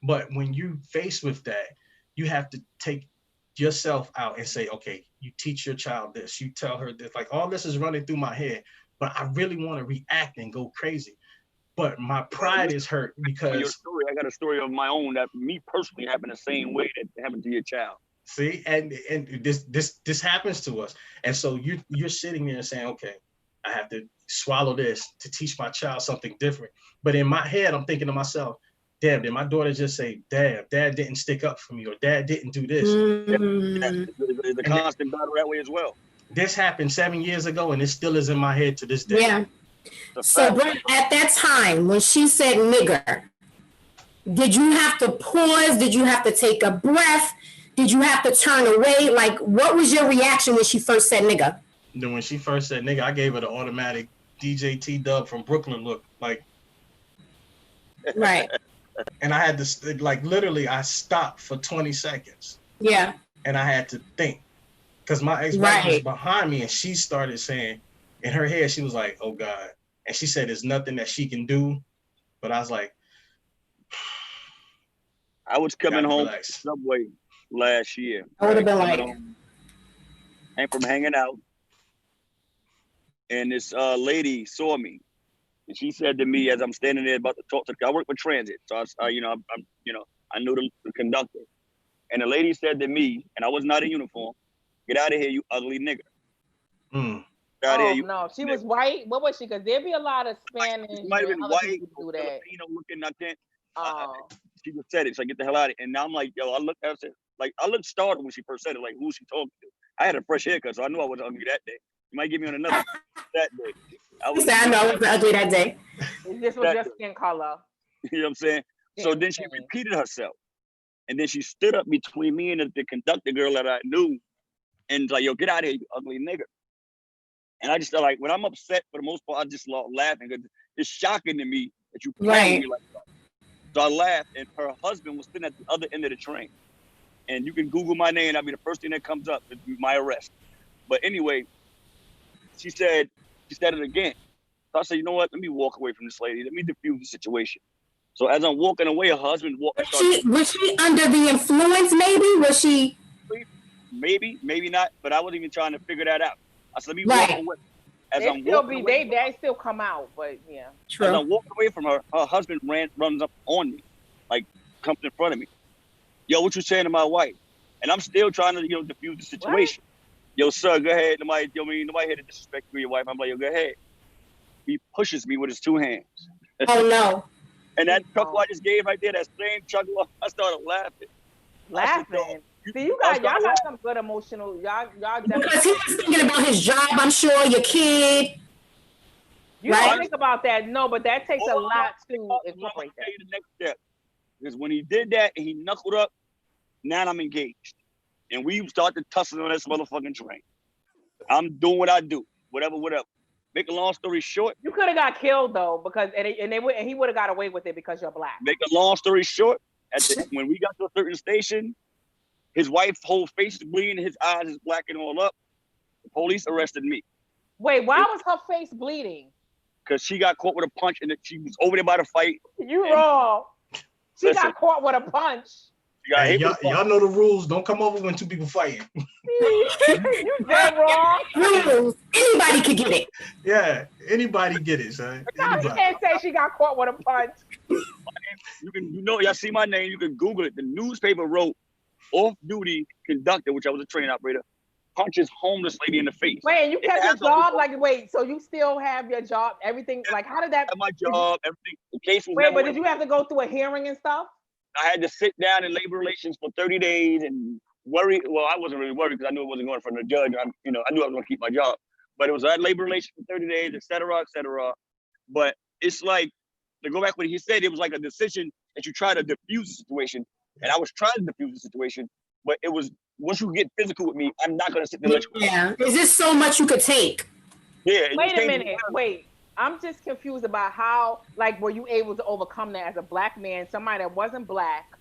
But when you faced with that, you have to take yourself out and say, okay, you teach your child this, you tell her this, like all this is running through my head, but I really want to react and go crazy. But my pride is hurt because your story, I got a story of my own that me personally happened the same way that happened to your child. See, and this happens to us. And so you're sitting there saying, okay, I have to swallow this to teach my child something different. But in my head, I'm thinking to myself, damn, did my daughter just say, dad didn't stick up for me, or dad didn't do this? The constant battle that way as well. This happened 7 years ago, and it still is in my head to this day. Yeah. So, Brent, at that time, when she said nigger, did you have to pause? Did you have to take a breath? Did you have to turn away? Like, what was your reaction when she first said nigger? When she first said nigger, I gave her the automatic DJ T-Dub from Brooklyn look. Like, right. And I had to, like, literally, I stopped for 20 seconds. Yeah. And I had to think. Because my ex-wife was behind me, and she started saying, in her head, she was like, oh, God. And she said, there's nothing that she can do. But I was like, I was coming home from the subway last year. I would have been like, and from hanging out. And this lady saw me. And she said to me, as I'm standing there about to talk to her, I work for transit. So I knew the conductor. And the lady said to me, and I was not in uniform, get out of here, you ugly nigger. No, she was white. What was she? Because there'd be a lot of Spanish. She might have been white, do that. Looking, I can't. She just said it, so I get the hell out of it. And now I'm like, yo, I looked startled when she first said it, like, who's she talking to? I had a fresh haircut, so I knew I wasn't ugly that day. You might get me on another that day. I know I wasn't ugly that day. This was just skin color. You know what I'm saying? So then she repeated herself. And then she stood up between me and the conductor girl that I knew and like, yo, get out of here, you ugly nigger. And I just felt like, when I'm upset, for the most part, I just love laughing because it's shocking to me that you play me like that. So I laughed, and her husband was sitting at the other end of the train. And you can Google my name, that'll be the first thing that comes up, is my arrest. But anyway, she said it again. So I said, you know what? Let me walk away from this lady. Let me diffuse the situation. So as I'm walking away, her husband walked. Was she under the influence? Maybe was she? Maybe not. But I wasn't even trying to figure that out. I said, let me walk away. They still come out, but yeah. True. As I walked away from her, her husband runs up on me, like comes in front of me. Yo, what you saying to my wife? And I'm still trying to, diffuse the situation. What? Yo, sir, go ahead. Nobody here to disrespect you or your wife. I'm like, yo, go ahead. He pushes me with his two hands. Oh no. And that chuckle I just gave right there, that same chuckle, I started laughing. Laughing? See, y'all got some good emotional, y'all because he was thinking about his job, I'm sure, your kid. You don't think about that, no, but that takes a lot to incorporate that. The next step. Because when he did that and he knuckled up, now I'm engaged. And we started tussling on this motherfucking train. I'm doing what I do, whatever. Make a long story short. You could have got killed though, because he would have got away with it because you're Black. Make a long story short, when we got to a certain station, his wife's whole face is bleeding, his eyes is blacking all up. The police arrested me. Wait, why was her face bleeding? Because she got caught with a punch and she was over there by the fight. You wrong. She got caught with a punch. Hey, y'all know the rules. Don't come over when two people fighting. You dead wrong. Rules. Anybody could get it. Yeah, anybody get it, son. No, you can't say she got caught with a punch. Y'all see my name. You can Google it. The newspaper wrote, off-duty conductor, which I was a train operator, punches homeless lady in the face. Wait, you kept your job? So you still have your job? Everything? Like, how did that? I have my job, everything. The case was but did you have to go through a hearing and stuff? I had to sit down in labor relations for 30 days and worry. Well, I wasn't really worried because I knew it wasn't going in front of the judge. I knew I was going to keep my job. but it was a labor relation for 30 days, et cetera, et cetera. But it's like, to go back what he said, it was like a decision that you try to diffuse the situation. And I was trying to diffuse the situation, but it was, once you get physical with me, I'm not gonna sit there and let you. Yeah, is this so much you could take? Yeah. Wait a minute, wait. I'm just confused about how, like, were you able to overcome that as a black man, somebody that wasn't black,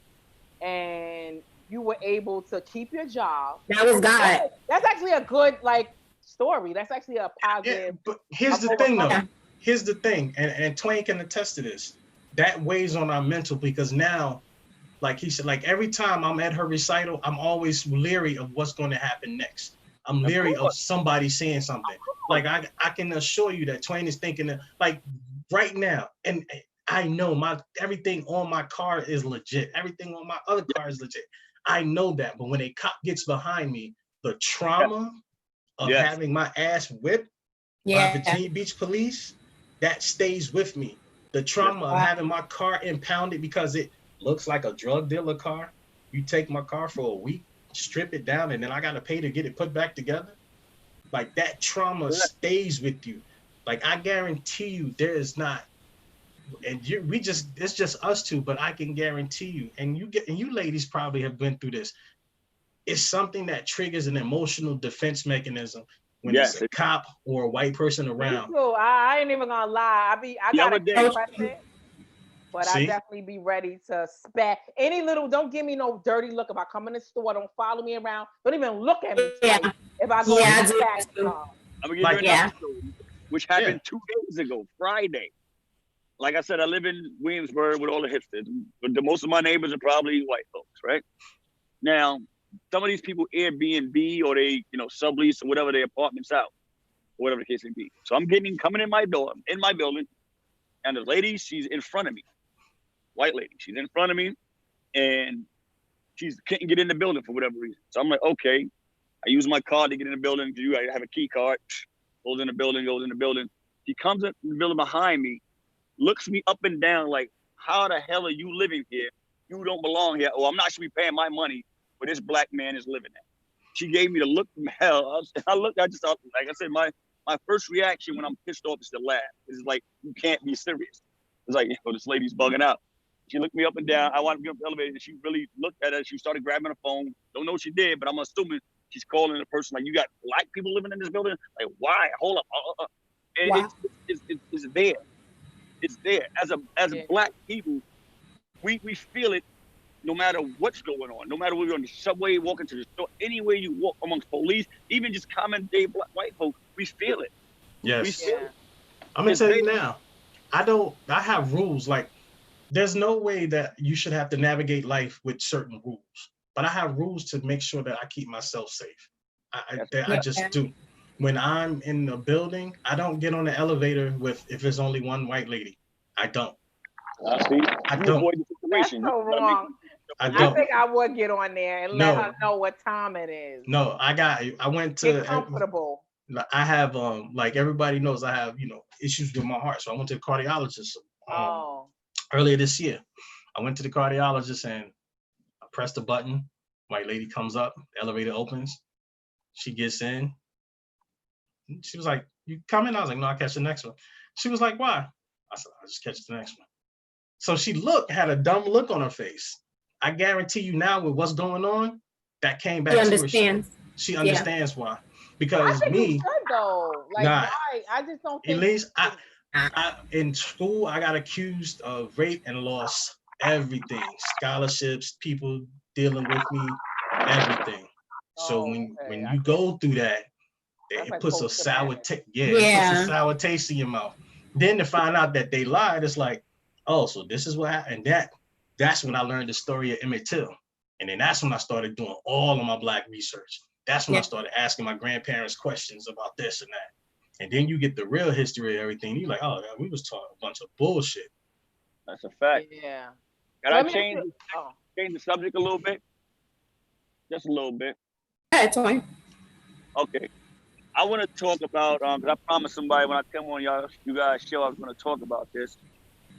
and you were able to keep your job? That was God. That's actually a good, like, story. That's actually a positive. Yeah, but here's the thing, though. Here's the thing, and Twain can attest to this. That weighs on our mental, because now, like he said, like every time I'm at her recital, I'm always leery of what's going to happen next. I'm leery of somebody saying something. Like I can assure you that Twain is thinking that, like right now, and I know everything on my car is legit. Everything on my other car is legit. I know that, but when a cop gets behind me, the trauma of having my ass whipped by Virginia Beach police, that stays with me. The trauma of having my car impounded because it looks like a drug dealer car. You take my car for a week, strip it down, and then I got to pay to get it put back together. Like that trauma stays with you. Like I guarantee you there is not, and it's just us two, but I can guarantee you, and you ladies probably have been through this. It's something that triggers an emotional defense mechanism when it's a cop or a white person around. I ain't even gonna lie. I gotta express it, but I definitely be ready to spat any little. Don't give me no dirty look if I come in the store. Don't follow me around. Don't even look at me. If I go to the back, I'm gonna give you another story, which happened 2 days ago, Friday. Like I said, I live in Williamsburg with all the hipsters, but most of my neighbors are probably white folks, right? Now, some of these people Airbnb or they, sublease or whatever their apartments out, or whatever the case may be. So I'm coming in my door, in my building, and the lady, she's in front of me, white lady, she's in front of me, and she couldn't get in the building for whatever reason. So I'm like, okay, I use my card to get in the building. I have a key card, goes in the building. She comes in the building behind me, looks me up and down like, how the hell are you living here? You don't belong here. Oh, I'm not sure paying my money, but this black man is living there. She gave me the look from hell. I just thought, like I said, my first reaction when I'm pissed off is to laugh. It's like, you can't be serious. It's like, this lady's bugging out. She looked me up and down. I wanted to get up the elevator, and she really looked at it. She started grabbing her phone. Don't know what she did, but I'm assuming she's calling the person like, you got black people living in this building? Like, why? Hold up. And it's there. It's there. As a black people, we feel it no matter what's going on. No matter whether you're on the subway, walking to the store, anywhere you walk amongst police, even just common day white folks, we feel it. Yes. We feel it. I'm gonna tell you now, I have rules. Like, there's no way that you should have to navigate life with certain rules. But I have rules to make sure that I keep myself safe. I just do. When I'm in the building, I don't get on the elevator if there's only one white lady. I don't. I don't. Avoid the situation. That's so wrong. I think I would get on there and let her know what time it is. No, I went to get comfortable. I have like everybody knows I have issues with my heart, so I went to the cardiologist earlier this year. I went to the cardiologist and I pressed the button. White lady comes up, the elevator opens, she gets in. She was like, "You coming?" I was like, "No, I'll catch the next one." She was like, "Why?" I said, "I'll just catch the next one." So she had a dumb look on her face. I guarantee you now with what's going on, that came back. She understands why. Because I think you should, though. Like, why? I just don't think. Elise, I in school, I got accused of rape and lost everything. Scholarships, people dealing with me, everything. So when you go through that, it puts a sour taste. It puts a sour taste in your mouth. Then to find out that they lied, it's like, oh, so this is what happened. And that's when I learned the story of Emmett Till. And then that's when I started doing all of my black research. That's when I started asking my grandparents questions about this and that. And then you get the real history of everything. You're like, oh, God, we was taught a bunch of bullshit. That's a fact. Yeah. Can I change the subject a little bit? Just a little bit. Yeah, it's fine. Okay. I want to talk about, because I promised somebody when I come on you guys' show, I was going to talk about this.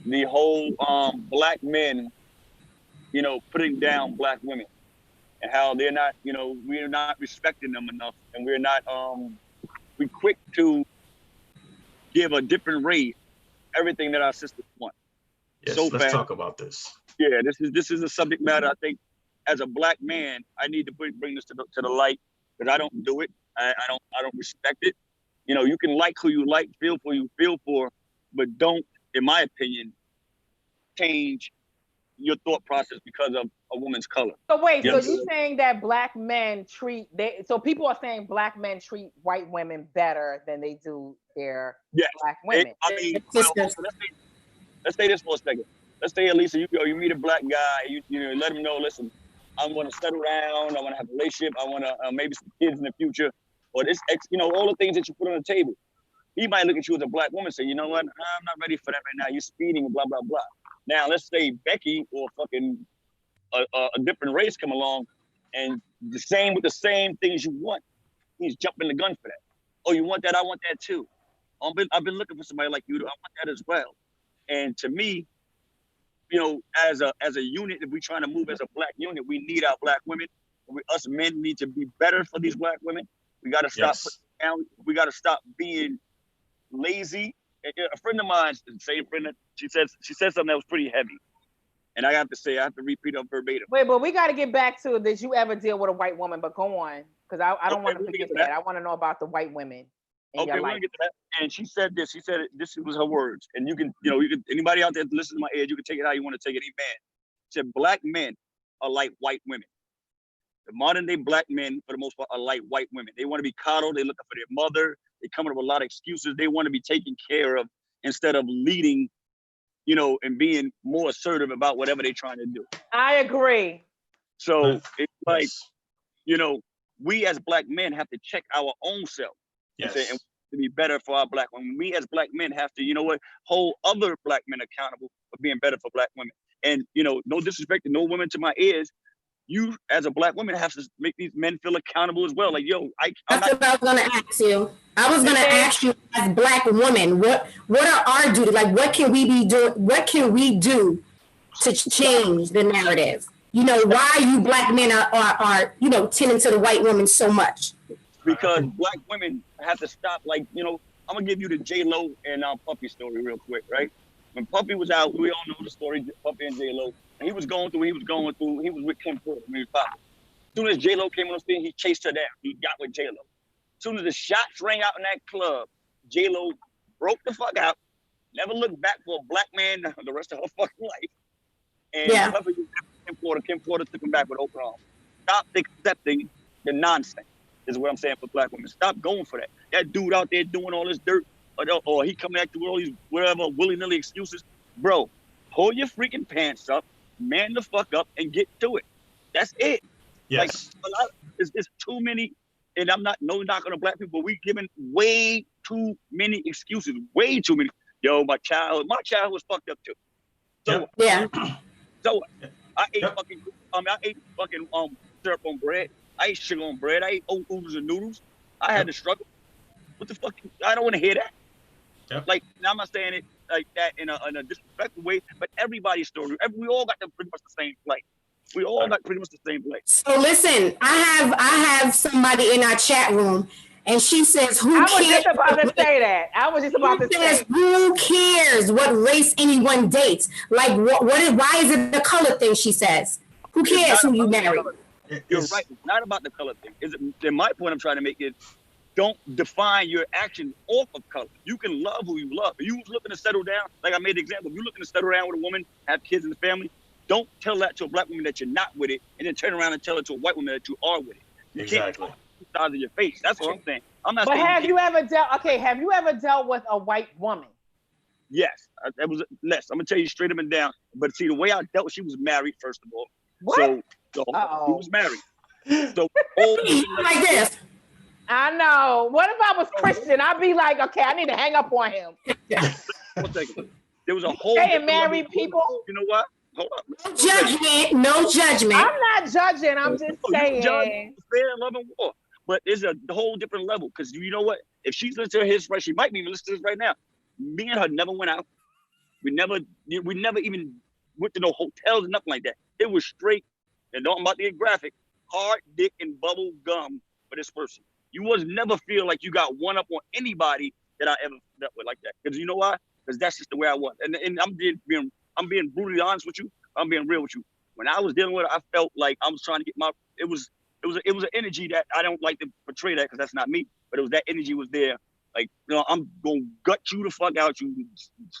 The whole black men, putting down black women and how they're not, we're not respecting them enough, and we're not we quick to give a different race everything that our sisters want. Yes, So let's fast. talk about this. Yeah, this is a subject matter. I think as a black man, I need to bring this to the light because I don't do it. I don't respect it. You know, you can like who you like, feel for you feel for, but don't, in my opinion, change your thought process because of a woman's color. So wait, so you saying that black men so people are saying black men treat white women better than they do their black women. Let's say this for a second. Let's say, Elisa, you meet a black guy, you know, let him know, listen, I want to settle down, I want to have a relationship, I want to maybe some kids in the future, or this, you know, all the things that you put on the table. He might look at you as a black woman and say, you know what, I'm not ready for that right now. You're speeding and blah, blah, blah. Now, let's say Becky or fucking a different race come along and the same with the same things you want. He's jumping the gun for that. Oh, you want that? I want that too. I've been looking for somebody like you. I want that as well. And to me, you know, as a unit, if we're trying to move as a black unit, we need our black women. Us men need to be better for these black women. We got to stop. We got to stop being lazy. A friend of mine, the same friend, she said something that was pretty heavy, and I have to repeat it verbatim. Wait, but we got to get back to, did you ever deal with a white woman? But go on, because I don't want to forget that. I want to know about the white women. Okay, we're gonna get to that. And she said this. She said this was her words. And you can anybody out there that listens to my ears, you can take it how you want to take it. Any man. She said black men are like white women. The modern day black men, for the most part, are like white women. They want to be coddled. They look up for their mother. They come up with a lot of excuses. They want to be taken care of instead of leading, you know, and being more assertive about whatever they're trying to do. I agree. So it's like, you know, we as black men have to check our own self. Yes. And to be better for our black women. We as black men have to, you know what, hold other black men accountable for being better for black women. And, you know, no disrespect to no women to my ears, you as a black woman have to make these men feel accountable as well. Like, yo, that's what I was gonna ask you. I was gonna ask you as black women, what are our duties? Like, what can we be doing? What can we do to change the narrative? You know, why you black men are you know, tending to the white woman so much? Because black women have to stop, like, you know, I'm gonna give you the J-Lo and Puffy story real quick, right? When Puffy was out, we all know the story, Puffy and J-Lo. And he was going through, he was with Kim Porter, when he was popular. As soon as J-Lo came on the scene, he chased her down. He got with J-Lo. As soon as the shots rang out in that club, J-Lo broke the fuck out, never looked back for a black man the rest of her fucking life. And Puffy was Kim Porter took him back with open arms. Stop accepting the nonsense, is what I'm saying for black women. Stop going for that. That dude out there doing all this dirt, or he coming at you with all these whatever willy-nilly excuses. Bro, pull your freaking pants up, man the fuck up, and get to it. That's it. Yes. Like, it's too many, and I'm not no knock on the black people, but we giving way too many excuses. Way too many. Yo, my child was fucked up too. So so I ate fucking syrup on bread. I ate sugar on bread. I ate oodles and noodles. I had to struggle. What the fuck? I don't want to hear that. Yep. Like, now I'm not saying it like that in a disrespectful way, but everybody's story. We all got pretty much the same plight. We all got pretty much the same plight. So listen, I have somebody in our chat room, and she says, "Who cares?" I was just about to say that. I was just about to say, "Who cares what race anyone dates? Like, why is it the color thing?" She says, "Who cares who you marry?" You're right. It's not about the color thing. My point I'm trying to make is, don't define your action off of color. You can love who you love. If you was looking to settle down, like I made the example, if you're looking to settle down with a woman, have kids in the family, don't tell that to a black woman that you're not with it, and then turn around and tell it to a white woman that you are with it. You can't talk two sides of your face. That's what I'm saying. I'm not saying. But have you ever dealt with a white woman? Yes. That was less. I'm gonna tell you straight up and down. But see, the way I dealt, she was married, first of all. What? So he was married. So like this. I know. What if I was Christian? I'd be like, okay, I need to hang up on him. 1 second. There was a whole married people. You know what? Hold on. No judgment. I'm not judging. I'm just saying. Fair, love, and war. But there's a whole different level, because you know what? If she's listening to his right, she might be even listening to this right now. Me and her never went out. We never even went to no hotels or nothing like that. It was straight, and I'm about to get graphic, hard dick and bubble gum for this person. You was never feel like you got one up on anybody that I ever dealt with like that. Because you know why? Because that's just the way I was. And I'm being brutally honest with you. I'm being real with you. When I was dealing with it, I felt like I was trying to get my. It was an energy that I don't like to portray that because that's not me. But it was that energy was there. Like, you know, I'm gonna gut you the fuck out. You.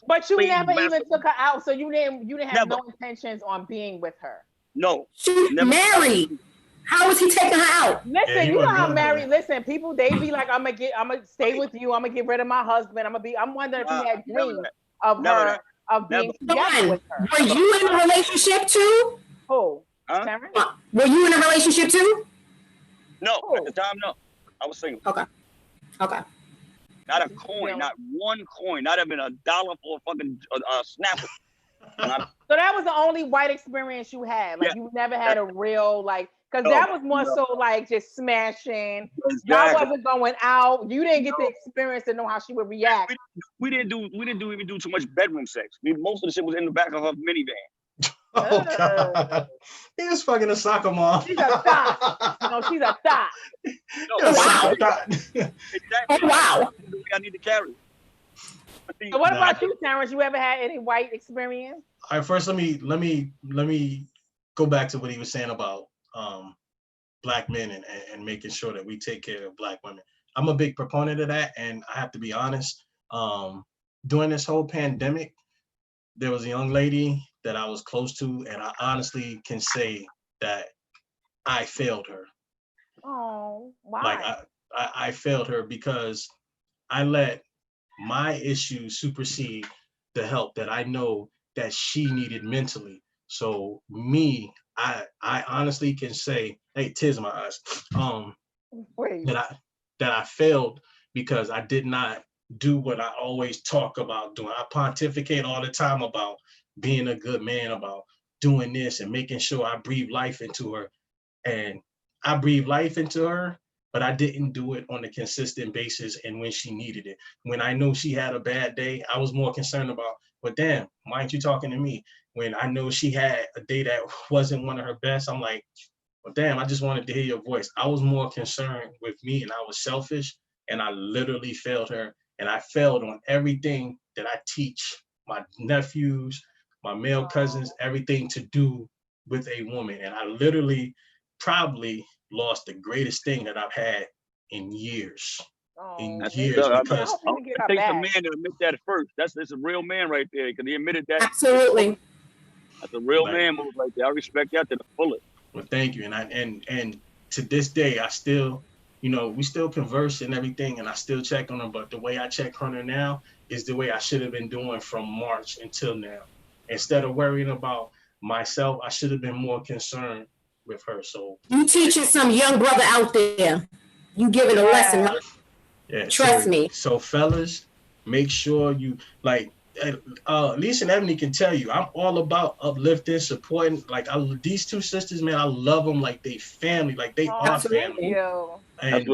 But you never even took her out, so you didn't have no intentions on being with her. No. She's married. How was he taking her out? Listen, you know how married. Listen, people they be like, I'm gonna stay with you. I'm gonna get rid of my husband. I'm wondering if he had dreams of her of being together with her. Were you in a relationship too? Who? Huh? Were you in a relationship too? No, at the time, no. I was single. Okay. Not a coin, not one coin, not even $1 for a fucking snapper. So that was the only white experience you had. Like you never had a real like, because that was more so like just smashing. Y'all wasn't going out. You didn't get the experience to know how she would react. We didn't even do too much bedroom sex. Most of the shit was in the back of her minivan. Oh God. He was fucking a soccer mom. She's a thot. No, she's a thot. Exactly. Oh wow. I need to carry. So what about you, Terrence? You ever had any white experience? All right, first let me go back to what he was saying about black men and making sure that we take care of black women. I'm a big proponent of that, and I have to be honest. During this whole pandemic, there was a young lady that I was close to, and I honestly can say that I failed her. Oh, why? Like I failed her because I let my issues supersede the help that I know that she needed mentally. So me, I honestly can say, hey, tears in my eyes, that I failed because I did not do what I always talk about doing. I pontificate all the time about being a good man, about doing this and making sure I breathe life into her. And I breathed life into her, but I didn't do it on a consistent basis and when she needed it. When I know she had a bad day, I was more concerned about, well, damn, why aren't you talking to me? When I know she had a day that wasn't one of her best, I'm like, well, damn, I just wanted to hear your voice. I was more concerned with me and I was selfish and I literally failed her. And I failed on everything that I teach my nephews, my male cousins, everything to do with a woman. And I literally probably lost the greatest thing that I've had in years. Because I think the man to admit that first. That's a real man right there because he admitted that. Absolutely. That's a real man move right there. I respect that to the fullest. Well, thank you. And to this day, I still, you know, we still converse and everything, and I still check on her. But the way I check on her now is the way I should have been doing from March until now. Instead of worrying about myself, I should have been more concerned with her. So you teaching some young brother out there. You giving a lesson. Yeah, trust me. So fellas, make sure you like. Elisa and Ebony can tell you, I'm all about uplifting, supporting. Like these two sisters, man, I love them like they family, like they are family. And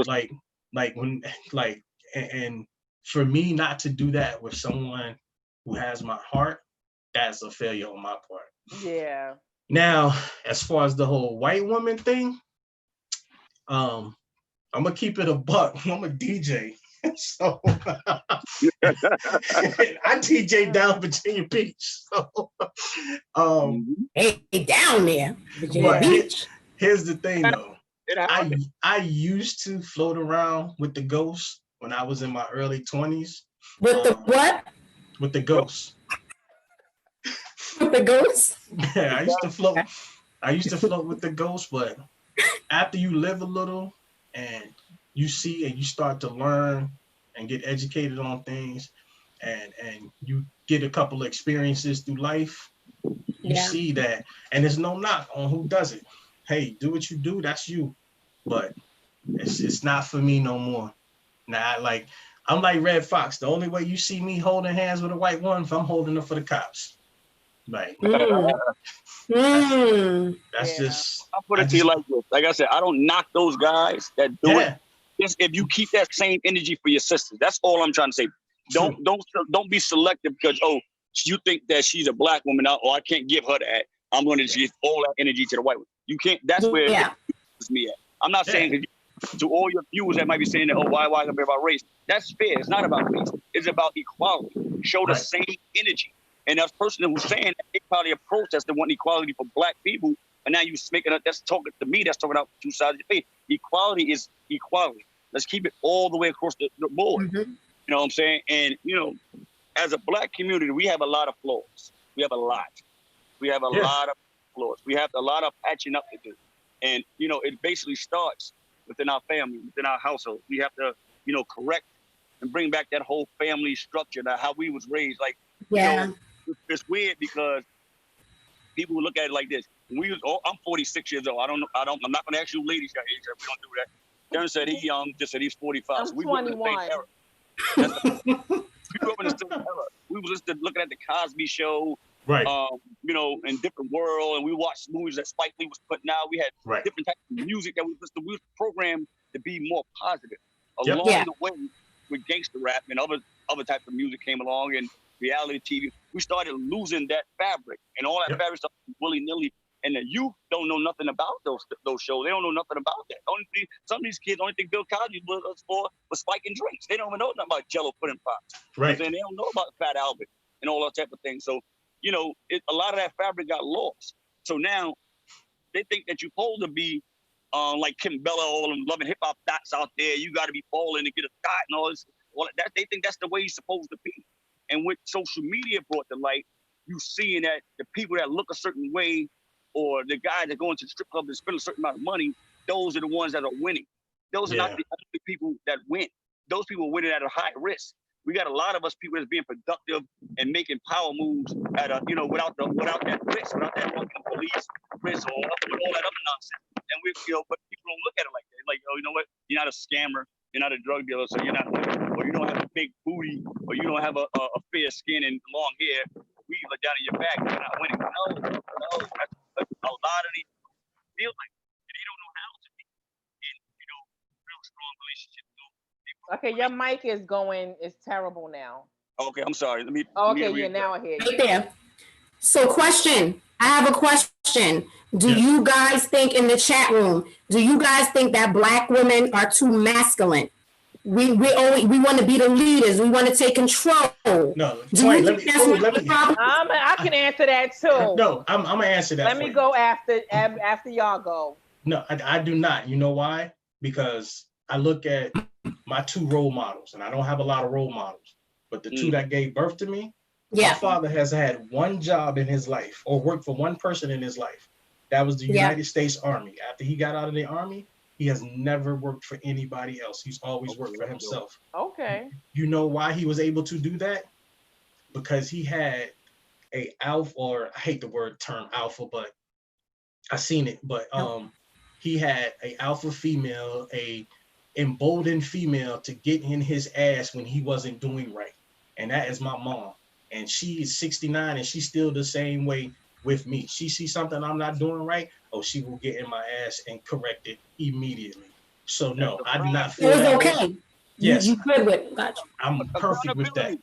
and for me not to do that with someone who has my heart, that's a failure on my part. Yeah. Now, as far as the whole white woman thing, I'm gonna keep it a buck. I'm a DJ. So I DJ down Virginia Beach. So hey, down there, Virginia Beach. Here's the thing though. I used to float around with the ghosts when I was in my early 20s. With the what? With the ghosts. With the ghosts? Yeah, I used to float with the ghosts, but after you live a little and you see and you start to learn and get educated on things and you get a couple of experiences through life, you see that, and there's no knock on who does it. Hey, do what you do, that's you. But it's not for me no more. Now, I'm like Red Fox. The only way you see me holding hands with a white woman, if I'm holding her for the cops. Like that's just. I'll put it to you like this. Like I said, I don't knock those guys that do it. Just if you keep that same energy for your sisters, that's all I'm trying to say. Don't be selective because you think that she's a black woman, I can't give her that. I'm going to give all that energy to the white one. You can't. That's where it's me at. I'm not saying to all your viewers that might be saying that, oh, why it be about race? That's fair. It's not about race. It's about equality. Show the same energy. And that person who's saying that they probably a protest that want equality for black people, and now you making up, that's talking to me, that's talking out two sides of the face. Equality is equality. Let's keep it all the way across the board. Mm-hmm. You know what I'm saying? And, you know, as a black community, we have a lot of flaws. We have a lot. We have a lot of flaws. We have a lot of patching up to do. And, you know, it basically starts within our family, within our household. We have to, you know, correct and bring back that whole family structure, that how we was raised. Like, you know, it's weird because people look at it like this. I'm 46 years old. I'm not going to ask you ladies your age. We don't do that. Darren said he's young, just said he's 45. I'm so we grew up in the same era. We grew up in the same era. We was just looking at the Cosby Show, right? You know, in different world, and we watched movies that Spike Lee was putting out. We had different types of music that we was programmed to be more positive. Along the way, with gangster rap and other types of music came along, and reality TV, we started losing that fabric, and all that fabric stuff willy-nilly. And the youth don't know nothing about those shows. They don't know nothing about that. Some of these kids only think Bill Cosby was for spiking drinks. They don't even know nothing about Jello pudding pops. Right. And they don't know about Fat Albert and all that type of thing. So, you know, a lot of that fabric got lost. So now they think that you're supposed to be like Kim Bella, all them loving hip hop dots out there. You got to be balling to get a dot and all this. That they think that's the way you're supposed to be. And what social media brought to light, you seeing that the people that look a certain way, or the guys that go into the strip club and spend a certain amount of money, those are the ones that are winning. Those are not the only people that win. Those people are winning at a high risk. We got a lot of us people that's being productive and making power moves at a, you know, without that risk, without that fucking police risk or all that other nonsense. And we, you know, but people don't look at it like that. Like, oh, you know what? You're not a scammer. You're not a drug dealer, so you're not winning. Or you don't have a big booty, or you don't have a fair skin and long hair. We look down in your back. You're not winning. No. A lot of these feel like they don't know how to be in, you know, real strong relationships. Okay, your mic is terrible now. Okay, I'm sorry. Let me. Now I hear you. Right there. So, question. I have a question. Do you guys think in the chat room? Do you guys think that Black women are too masculine? We want to be the leaders. We want to take control. No, I can answer that too. No, I'm gonna answer that. Let me go after y'all go. No, I do not. You know why? Because I look at my two role models, and I don't have a lot of role models, but the two that gave birth to me. My father has had one job in his life, or worked for one person in his life. That was the United States Army. After he got out of the Army, he has never worked for anybody else. He's always worked for himself. Okay. You know why he was able to do that? Because he had a alpha, or I hate the term alpha, but I seen it. But he had a alpha female, a emboldened female to get in his ass when he wasn't doing right. And that is my mom. And she is 69 and she's still the same way with me. She sees something I'm not doing right, she will get in my ass and correct it immediately. So no, I do not feel that okay. Yes. You good with it. Gotcha. I'm perfect with that.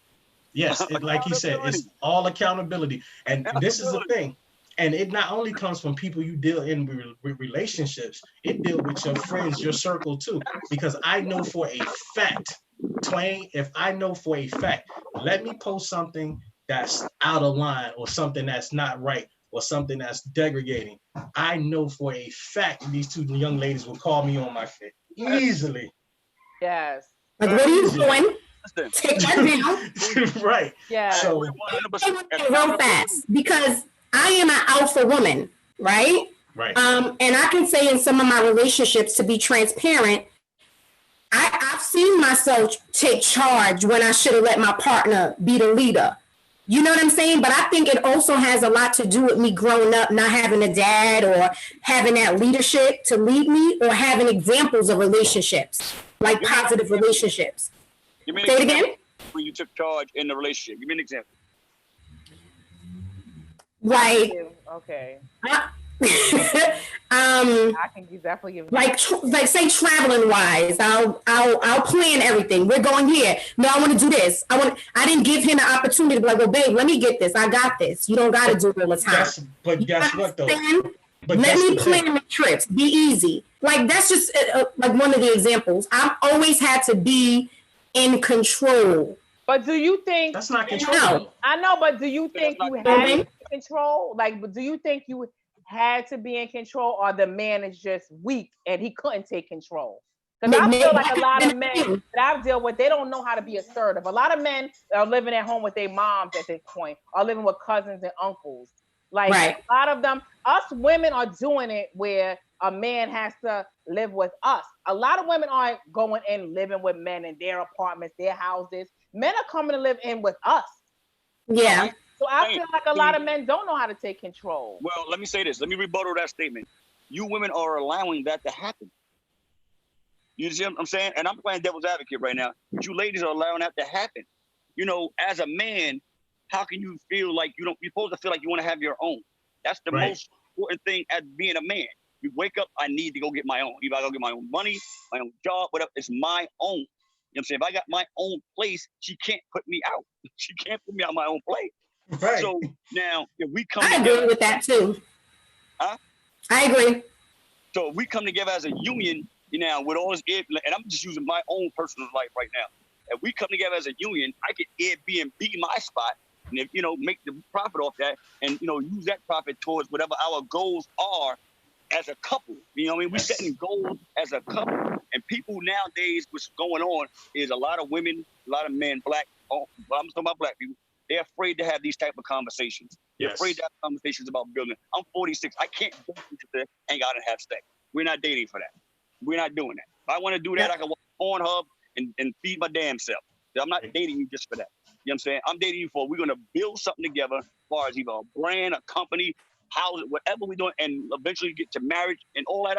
Yes, like he said, it's all accountability. And this is the thing. And it not only comes from people you deal in with relationships, it deals with your friends, your circle too. Because I know for a fact, Twain, if I know for a fact, let me post something that's out of line or something that's not right or something that's degrading. I know for a fact these two young ladies will call me on my shit easily. Yes. Like, what are you doing? Take that down. Right. Yeah. So real fast, because I am an alpha woman, right? Right. And I can say in some of my relationships, to be transparent, I've seen myself take charge when I should have let my partner be the leader. You know what I'm saying? But I think it also has a lot to do with me growing up, not having a dad or having that leadership to lead me, or having examples of relationships, like positive relationships. Say it again? When you took charge in the relationship. Give me an example. Like, okay. I can definitely give like say traveling wise, I'll plan everything. We're going here. No, I want to do this. I didn't give him the opportunity to be like, well, babe, let me get this. I got this. You don't got to do it all the time. But guess what though? Let me plan the trips. Be easy. Like that's just like one of the examples. I've always had to be in control. But do you think that's not control? No. I know, but do you think you had to be in control? Like, but do you think you had to be in control, or the man is just weak and he couldn't take control? Because I feel like a lot of men that I've dealt with, they don't know how to be assertive. A lot of men are living at home with their moms at this point, or living with cousins and uncles. Like a lot of them, us women are doing it where a man has to live with us. A lot of women aren't going in living with men in their apartments, their houses. Men are coming to live in with us. Yeah. Right? So I feel like a lot of men don't know how to take control. Well, let me say this. Let me rebuttal that statement. You women are allowing that to happen. You see what I'm saying? And I'm playing devil's advocate right now. But you ladies are allowing that to happen. You know, as a man, how can you feel like you're supposed to feel like you want to have your own? That's the most important thing as being a man. You wake up, I need to go get my own. Either I go get my own money, my own job, whatever. It's my own. You know what I'm saying? If I got my own place, she can't put me out. She can't put me out my own place. Right. So now, if we come together, agree with that too. Huh? I agree. So if we come together as a union, you know, with all this, and I'm just using my own personal life right now. If we come together as a union, I could Airbnb my spot, and if, you know, make the profit off that, and you know, use that profit towards whatever our goals are as a couple. You know what I mean? We're setting goals as a couple, and people nowadays, what's going on is a lot of women, a lot of men, black. Oh, well, I'm talking about black people. They're afraid to have these type of conversations. They're afraid to have conversations about building. I'm 46. I can't hang out and have sex. We're not dating for that. We're not doing that. If I want to do that, I can watch Pornhub and feed my damn self. I'm not dating you just for that. You know what I'm saying? I'm dating you for, we're going to build something together as far as either a brand, a company, house, whatever we're doing, and eventually get to marriage and all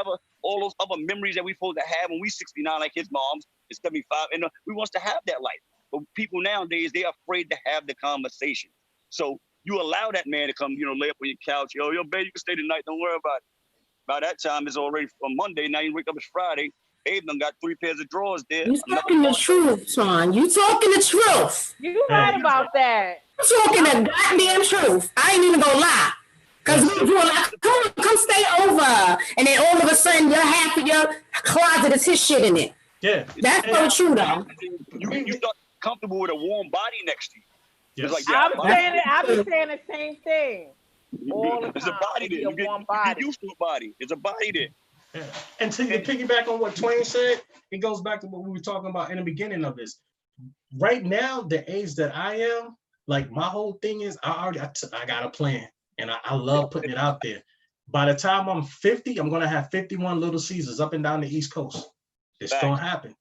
those other memories that we supposed to have when we 69, like his mom's is 75. And we want to have that life. But people nowadays, they're afraid to have the conversation. So you allow that man to come, you know, lay up on your couch. Yo, babe, you can stay tonight. Don't worry about it. By that time, it's already on Monday. Now you wake up, it's Friday. Abe done got 3 pairs of drawers there. You talking the truth, Sean. You talking the truth. You right about that. You talking the goddamn truth. I ain't even gonna lie. Because we doing like, come stay over. And then all of a sudden, your half of your closet is his shit in it. Yeah. That's so true, though. You start comfortable with a warm body next to you. Yes. Like, I've been saying the same thing. All the time. There's a body there. You get used to a body. There's a body there. Yeah. And to piggyback on what Twain said, it goes back to what we were talking about in the beginning of this. Right now, the age that I am, like my whole thing is I got a plan, and I love putting it out there. By the time I'm 50, I'm gonna have 51 Little Caesars up and down the East Coast. It's gonna happen.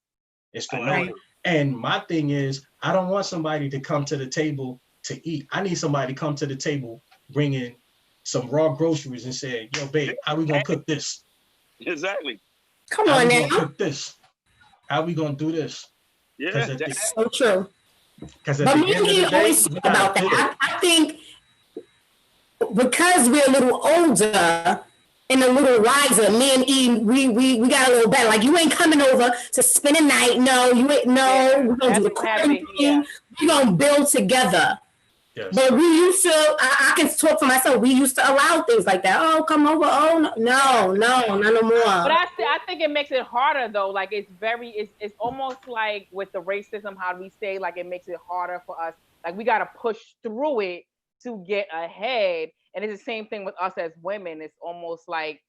It's gonna happen. And my thing is, I don't want somebody to come to the table to eat. I need somebody to come to the table bringing some raw groceries and say, yo, babe, how we gonna cook this? Exactly. Come on now. Cook this? How we gonna do this? Yeah, that's so true. Because but me and you always talk about that. I think because we're a little older and a little wiser, me and E, we got a little better. Like, you ain't coming over to spend a night. No, you ain't. No, we're gonna do the cooking thing. We're gonna build together. Yes. But we used to, I can talk for myself, we used to allow things like that. Oh, come over. Oh, no, not no more. But I think it makes it harder, though. Like, it's almost like with the racism, how we say, like, it makes it harder for us. Like, we got to push through it to get ahead. And it's the same thing with us as women. It's almost like,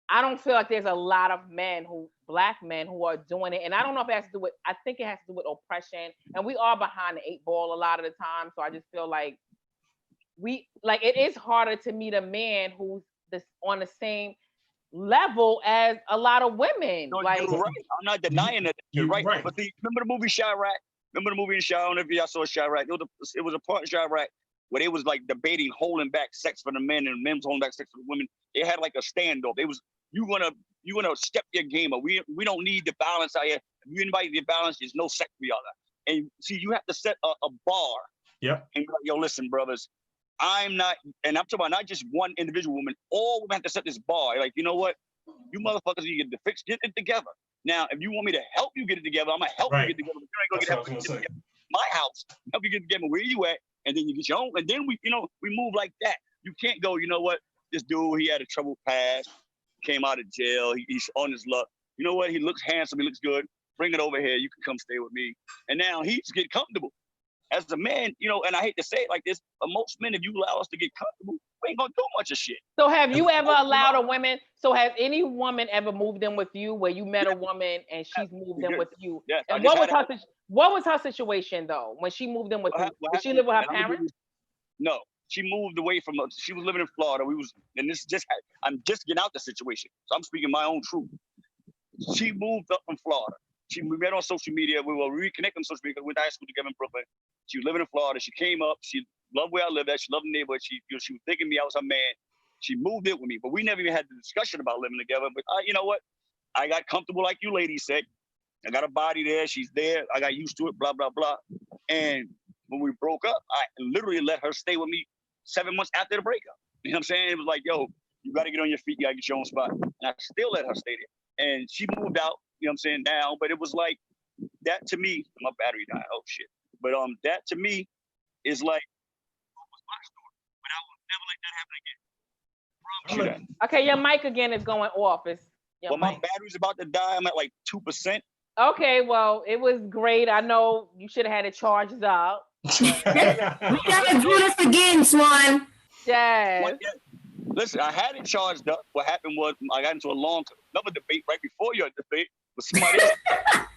I don't feel like there's a lot of black men who are doing it. And I don't know if it has to do with, I think it has to do with oppression. And we are behind the 8 ball a lot of the time. So I just feel like it is harder to meet a man who's on the same level as a lot of women. No, like, you're right. I'm not denying that. You're right. But remember the movie Chirac? Remember the movie in Chirac? I don't know if y'all saw Chirac. It was a part in Chirac where they was like debating holding back sex for the men and men holding back sex for the women. They had like a standoff. It was, you're gonna step your game up. We don't need the balance out here. If anybody need balance, there's no sex for y'all. And see, you have to set a bar. Yep. And go, yo, listen, brothers, I'm not, and I'm talking about not just one individual woman. All women have to set this bar. Like, you know what? You motherfuckers, you get it together. Now, if you want me to help you get it together, I'm gonna help you get it together. But you ain't gonna get it my house. Help you get it together. Where you at? And then you get your own. And then we move like that. You can't go, you know what? this dude, he had a troubled past, came out of jail, he's on his luck. You know what? He looks handsome, he looks good. Bring it over here. You can come stay with me. And now he's getting comfortable. As a man, you know, and I hate to say it like this, but most men, if you allow us to get comfortable, we ain't gonna do much of shit. So have you ever allowed a woman, so has any woman ever moved in with you where you met a woman and she's moved in with you? Yes, and what was her situation though when she moved in with you? Did she live with her parents? No, she moved away from us. She was living in Florida. I'm just getting out the situation. So I'm speaking my own truth. She moved up from Florida. We met on social media. We were reconnecting on social media. We went to high school together in Brooklyn. She was living in Florida. She came up. She loved where I lived at. She loved the neighborhood. She was thinking me I was her man. She moved in with me, but we never even had the discussion about living together. But you know what? I got comfortable, like you ladies said. I got a body there. She's there. I got used to it. Blah blah blah. And when we broke up, I literally let her stay with me 7 months after the breakup. You know what I'm saying? It was like, yo, you got to get on your feet. You got to get your own spot. And I still let her stay there. And she moved out. You know what I'm saying, now, but it was like, that to me, my battery died, oh shit. But that to me is like, what was my story? But I will never let that happen again. Okay, your mic again is going off. My battery's about to die. I'm at like 2%. Okay, well, it was great. I know you should have had it charged up. We gotta do this again, Swan. Yes. Listen, I had it charged up. What happened was I got into another debate right before your debate with somebody else.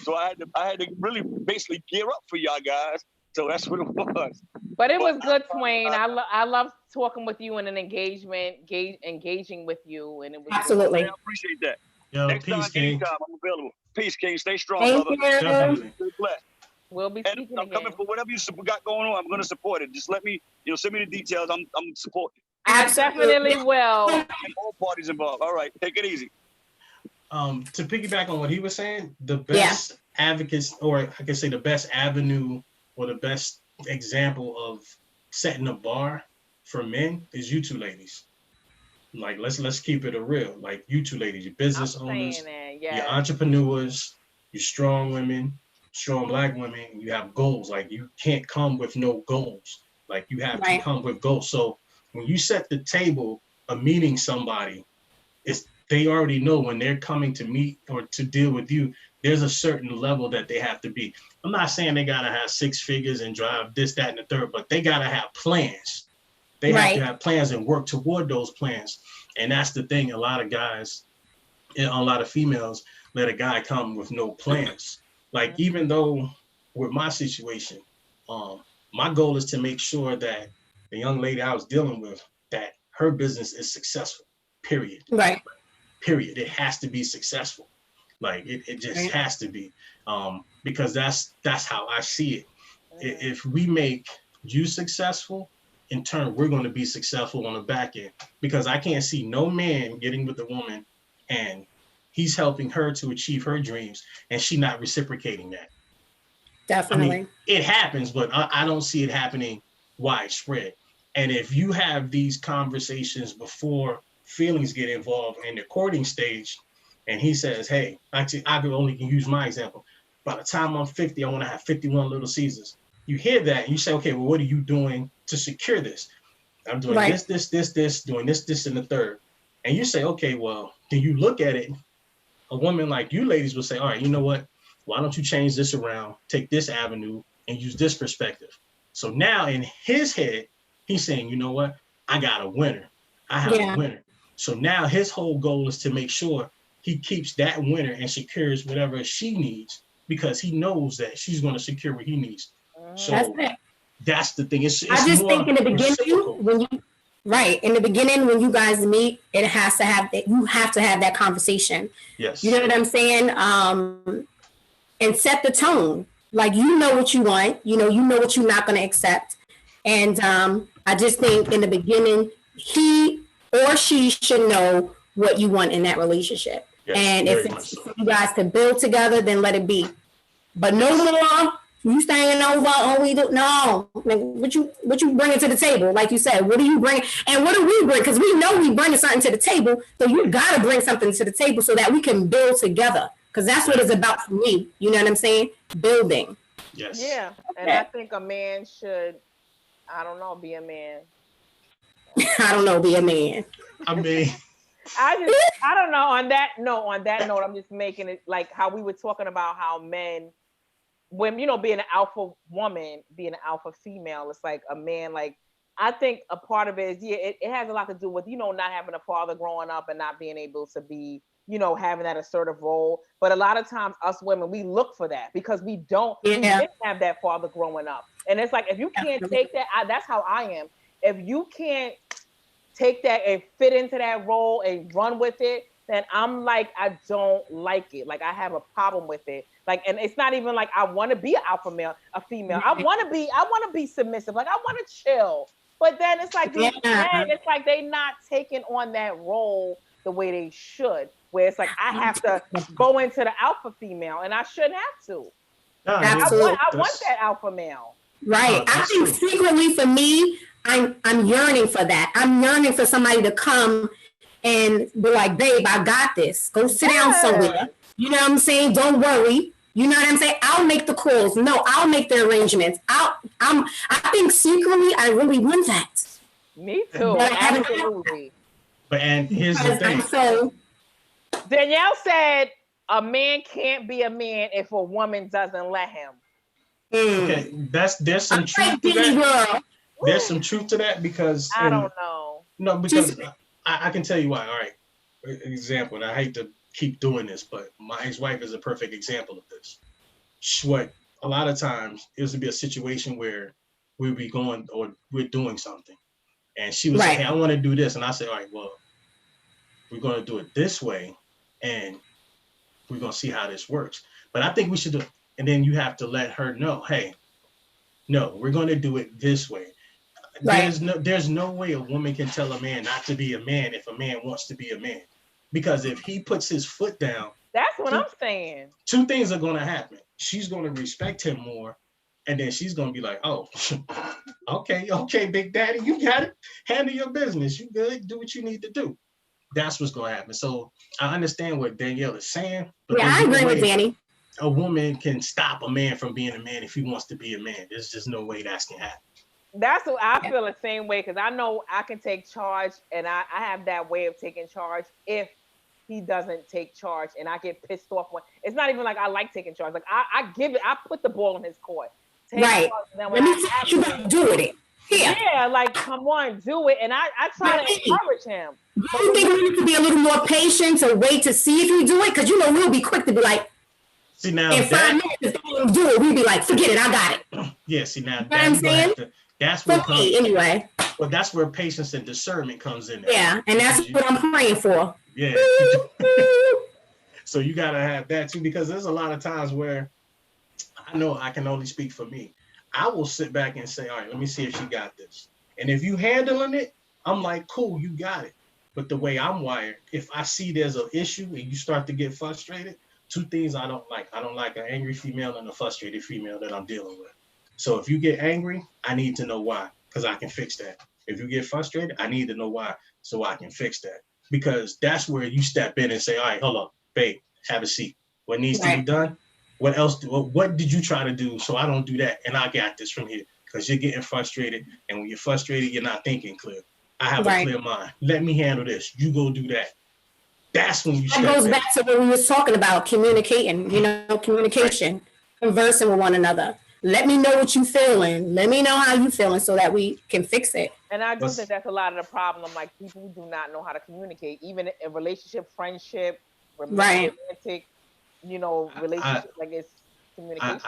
So I had to really basically gear up for y'all guys. So that's what it was. But it was good, Swain. I love talking with you and engaging with you, and it was absolutely. I appreciate that. Yo, next peace, time, King. anytime, I'm available. Peace, King. Stay strong, Thank brother. you. Definitely. Stay blessed. We'll be speaking I'm coming for whatever you got going on. I'm going to support it. Just let me, send me the details. I'm supporting. I definitely will. And all parties involved. All right, take it easy. To piggyback on what he was saying, the best advocates, or I can say the best avenue or the best example of setting a bar for men is you two ladies. Like, let's keep it real. Like, you two ladies, you're business owners, you're entrepreneurs, you're strong women, strong Black women. You have goals. Like, you can't come with no goals. Like, you have to come with goals. So when you set the table of meeting somebody, they already know when they're coming to meet or to deal with you, there's a certain level that they have to be. I'm not saying they gotta have 6 figures and drive this, that, and the third, but they gotta have plans. They have to have plans and work toward those plans. And that's the thing. A lot of guys, a lot of females let a guy come with no plans. Like, even though with my situation, my goal is to make sure that the young lady I was dealing with, that her business is successful, period. Right. Period. It has to be successful. Like, it just has to be, because that's how I see it. If we make you successful, in turn, we're going to be successful on the back end, because I can't see no man getting with a woman and he's helping her to achieve her dreams and she not reciprocating that. Definitely. I mean, it happens, but I don't see it happening widespread. And if you have these conversations before feelings get involved in the courting stage, and he says, hey, actually, I can only use my example. By the time I'm 50, I want to have 51 Little Caesars. You hear that and you say, okay, well, what are you doing to secure this? I'm doing this, doing this, and the third. And you say, okay, well, then you look at it. A woman like you ladies will say, all right, you know what? Why don't you change this around, take this avenue and use this perspective? So now in his head, he's saying, you know what? I got a winner. I have a winner. So now his whole goal is to make sure he keeps that winner and secures whatever she needs, because he knows that she's going to secure what he needs. So that's the thing. I just think in the beginning, in the beginning, when you guys meet, you have to have that conversation. Yes. You know what I'm saying? And set the tone. Like, you know what you want, you know what you're not going to accept. And I just think in the beginning, he or she should know what you want in that relationship. Yes, and if it's for you guys to build together, then let it be. But no more, you staying over, we do. No, like, what you bringing to the table? Like you said, what do you bring? And what do we bring? Because we know we bringing something to the table. So you got to bring something to the table so that we can build together. Because that's what it's about for me. You know what I'm saying? Building. Yes. Yeah. And I think a man should, I don't know, be a man. I don't know, be a man. I mean, I don't know. On that note, I'm just making it like how we were talking about how men, when being an alpha woman, being an alpha female, it's like a man. Like I think a part of it is it has a lot to do with not having a father growing up and not being able to be having that assertive role. But a lot of times us women, we look for that because we didn't have that father growing up. And it's like, if you can't take that, that's how I am. If you can't take that and fit into that role and run with it, then I'm like, I don't like it. Like I have a problem with it. Like, and it's not even like I want to be an alpha male, a female. I want to be submissive. Like I want to chill. But then it's like it's like they not taking on that role the way they should. Where it's like I have to go into the alpha female, and I shouldn't have to. Absolutely. I want that alpha male. Right. I think secretly for me, I'm yearning for that. I'm yearning for somebody to come and be like, babe, I got this. Go sit down somewhere. You know what I'm saying? Don't worry. You know what I'm saying? I'll make the calls. No, I'll make the arrangements. I think secretly I really want that. Me too. Absolutely. But and here's the thing. Danielle said a man can't be a man if a woman doesn't let him. Okay, there's some truth to that. There's some truth to that because I don't know. No, because I can tell you why. All right, example, and I hate to keep doing this, but my ex-wife is a perfect example of this. What a lot of times it would be a situation where we'd be going or we're doing something, and she would say, "Hey, I want to do this," and I say, "All right, well, we're going to do it this way, and we're going to see how this works." But I think we should do. And then you have to let her know, hey, no, we're going to do it this way. Right. There's no way a woman can tell a man not to be a man if a man wants to be a man. Because if he puts his foot down, that's what I'm saying. Two things are going to happen. She's going to respect him more. And then she's going to be like, oh, okay, big daddy, you got it. Handle your business. You good. Do what you need to do. That's what's going to happen. So I understand what Danielle is saying. But I agree with Danny. A woman can stop a man from being a man if he wants to be a man. There's just no way that's gonna happen. That's what I feel the same way, because I know I can take charge, and I have that way of taking charge if he doesn't take charge, and I get pissed off when it's not even like I like taking charge. Like I put the ball in his court. Right. Let me see what you gonna do with it. Yeah, like come on, do it. And I try to encourage him. Do you think we need to be a little more patient to wait to see if you do it? Because we'll be quick to be like, see now, in 5 minutes, if they don't do it, we'd be like, forget it, I got it. Yeah, see now, you know what I'm saying? That's where anyway. Well, that's where patience and discernment comes in. Yeah, and that's what I'm praying for. Yeah. So you gotta have that too, because there's a lot of times where I know I can only speak for me. I will sit back and say, all right, let me see if she got this. And if you handling it, I'm like, cool, you got it. But the way I'm wired, if I see there's an issue and you start to get frustrated, two things I don't like. I don't like an angry female and a frustrated female that I'm dealing with. So if you get angry, I need to know why, because I can fix that. If you get frustrated, I need to know why, so I can fix that. Because that's where you step in and say, all right, hold up, babe, have a seat. What needs to be done? What else? What did you try to do so I don't do that? And I got this from here, because you're getting frustrated. And when you're frustrated, you're not thinking clear. I have a clear mind. Let me handle this. You go do that. That's when you step in. That goes back to what we were talking about, communicating, communication, conversing with one another. Let me know what you're feeling. Let me know how you're feeling so that we can fix it. And I do think that's a lot of the problem. Like, people who do not know how to communicate, even in relationship, friendship, romantic, relationship, like it's communication.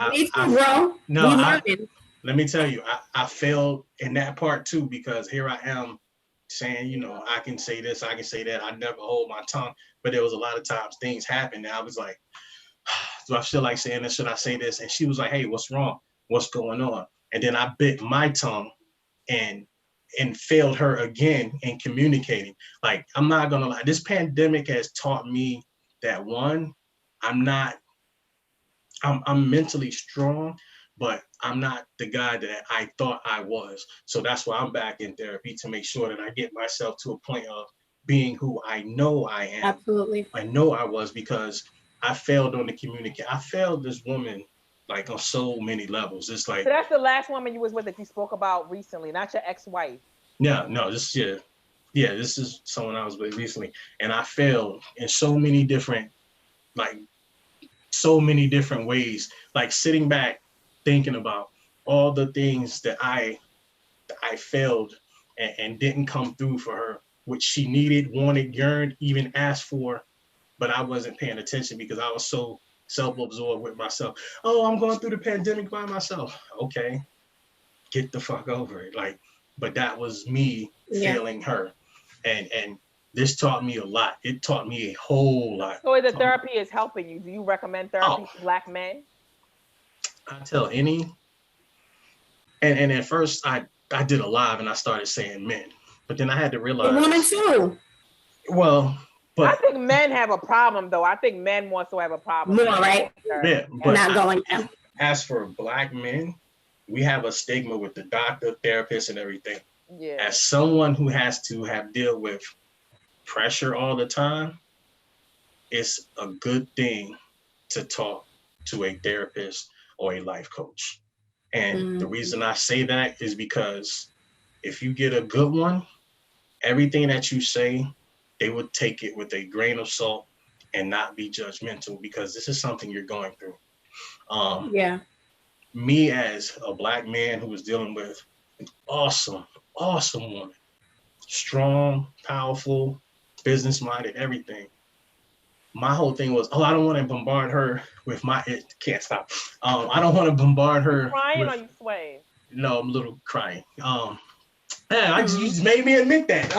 Let me tell you, I failed in that part too, because here I am saying, I can say this, I can say that. I never hold my tongue, but there was a lot of times things happened and I was like, do I feel like saying this? Should I say this? And she was like, hey, what's wrong? What's going on? And then I bit my tongue and failed her again in communicating. Like, I'm not gonna lie, this pandemic has taught me that I'm mentally strong, but I'm not the guy that I thought I was. So that's why I'm back in therapy, to make sure that I get myself to a point of being who I know I am. Absolutely. I know I was, because I failed on the communication. I failed this woman like on so many levels. It's like, so that's the last woman you was with that you spoke about recently, not your ex-wife. Yeah, no, this is someone I was with recently, and I failed in so many different ways. Like sitting back, thinking about all the things that I failed and didn't come through for her, which she needed, wanted, yearned, even asked for, but I wasn't paying attention because I was so self-absorbed with myself. Oh, I'm going through the pandemic by myself. Okay, get the fuck over it. Like, but that was me failing her. And this taught me a lot. It taught me a whole lot. So the therapy is helping you. Do you recommend therapy to Black men? I tell any, and at first I did a live and I started saying men, but then I had to realize women too. Well, but I think men have a problem though. I think men want to have a problem. More, right? Yeah, but not going down. As for Black men, we have a stigma with the doctor, therapist, and everything. Yeah. As someone who has to deal with pressure all the time, it's a good thing to talk to a therapist or a life coach. And the reason I say that is because if you get a good one, everything that you say, they would take it with a grain of salt and not be judgmental because this is something you're going through. Me as a Black man who was dealing with an awesome woman, strong, powerful, business-minded, everything. My whole thing was, I don't want to bombard her with it can't stop. I don't want to bombard her. Crying or you swaying? No, I'm a little crying. You just made me admit that.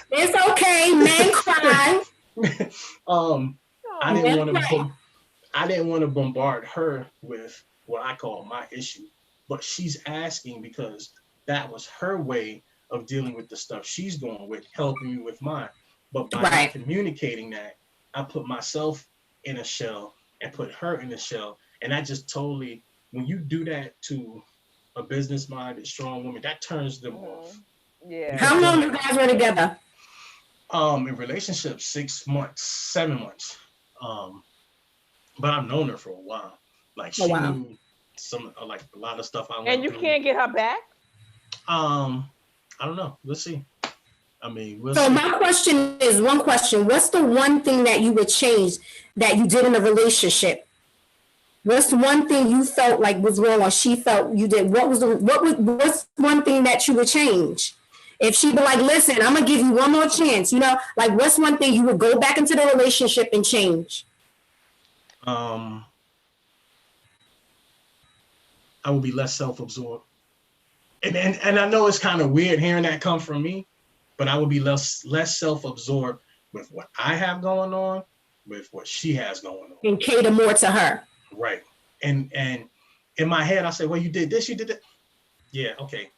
It's okay, men cry. I didn't want to bombard her with what I call my issue, but she's asking because that was her way of dealing with the stuff she's going with, helping me with mine. But by not communicating that, I put myself in a shell and put her in a shell. And that just totally, when you do that to a business-minded, strong woman, that turns them off. Yeah. How long you guys were together? In relationship, 6 months, 7 months. But I've known her for a while. Like she knew some, like a lot of stuff I went And you through. can't get her back? I don't know. We'll see. I mean, we'll So see. my question is, one question: what's the one thing that you would change that you did in a relationship? What's one thing you felt like was wrong, or she felt you did? What's one thing that you would change? If she'd be like, "Listen, I'm gonna give you one more chance," you know, like what's one thing you would go back into the relationship and change? I will be less self-absorbed. And I know it's kind of weird hearing that come from me, but I will be less self-absorbed with what I have going on, with what she has going on. And cater more to her. Right. And in my head, I say, well, you did this, you did that. Yeah, okay.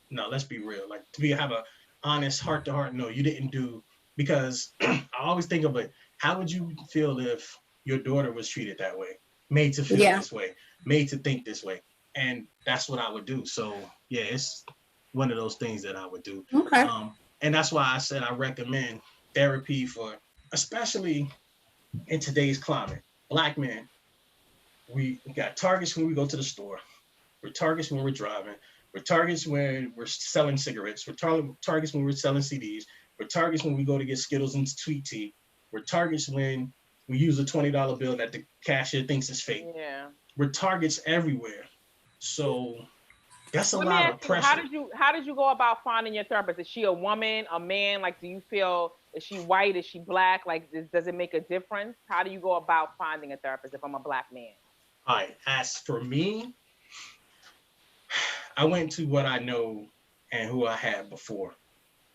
No, let's be real. Like have a honest heart-to-heart, no, you didn't do, because I always think of it, how would you feel if your daughter was treated that way, made to feel this way, made to think this way? And that's what I would do. So yeah, it's one of those things that I would do. Okay. And that's why I said I recommend therapy for, especially in today's climate, Black men. We got targets when we go to the store. We're targets when we're driving. We're targets when we're selling cigarettes. We're targets when we're selling CDs. We're targets when we go to get Skittles and sweet tea. We're targets when we use a $20 bill that the cashier thinks is fake. Yeah. We're targets everywhere. So that's a lot of pressure. How did you go about finding your therapist? Is she a woman, a man? Like, do you feel, is she white? Is she Black? Like, does it make a difference? How do you go about finding a therapist if I'm a Black man? All right. As for me, I went to what I know and who I had before.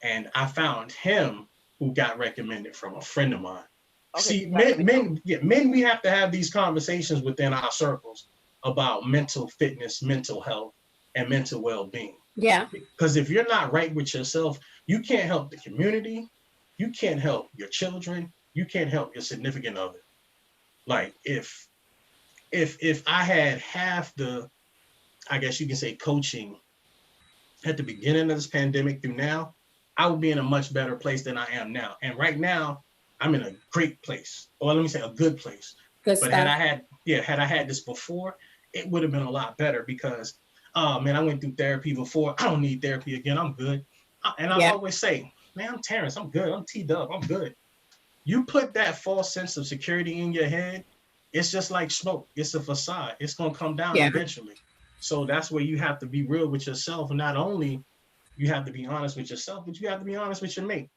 And I found him who got recommended from a friend of mine. Okay, see, men, we have to have these conversations within our circles about mental fitness, mental health, and mental well-being. Yeah. Because if you're not right with yourself, you can't help the community, you can't help your children, you can't help your significant other. Like if I had half the, I guess you can say, coaching at the beginning of this pandemic through now, I would be in a much better place than I am now. And right now, I'm in a great place, or let me say a good place. But had I had this before, it would have been a lot better because, man, I went through therapy before. I don't need therapy again. I'm good. I always say, man, I'm Terrence, I'm good, I'm T-Dub, I'm good. You put that false sense of security in your head, it's just like smoke. It's a facade. It's gonna come down eventually. So that's where you have to be real with yourself. And not only you have to be honest with yourself, but you have to be honest with your mate.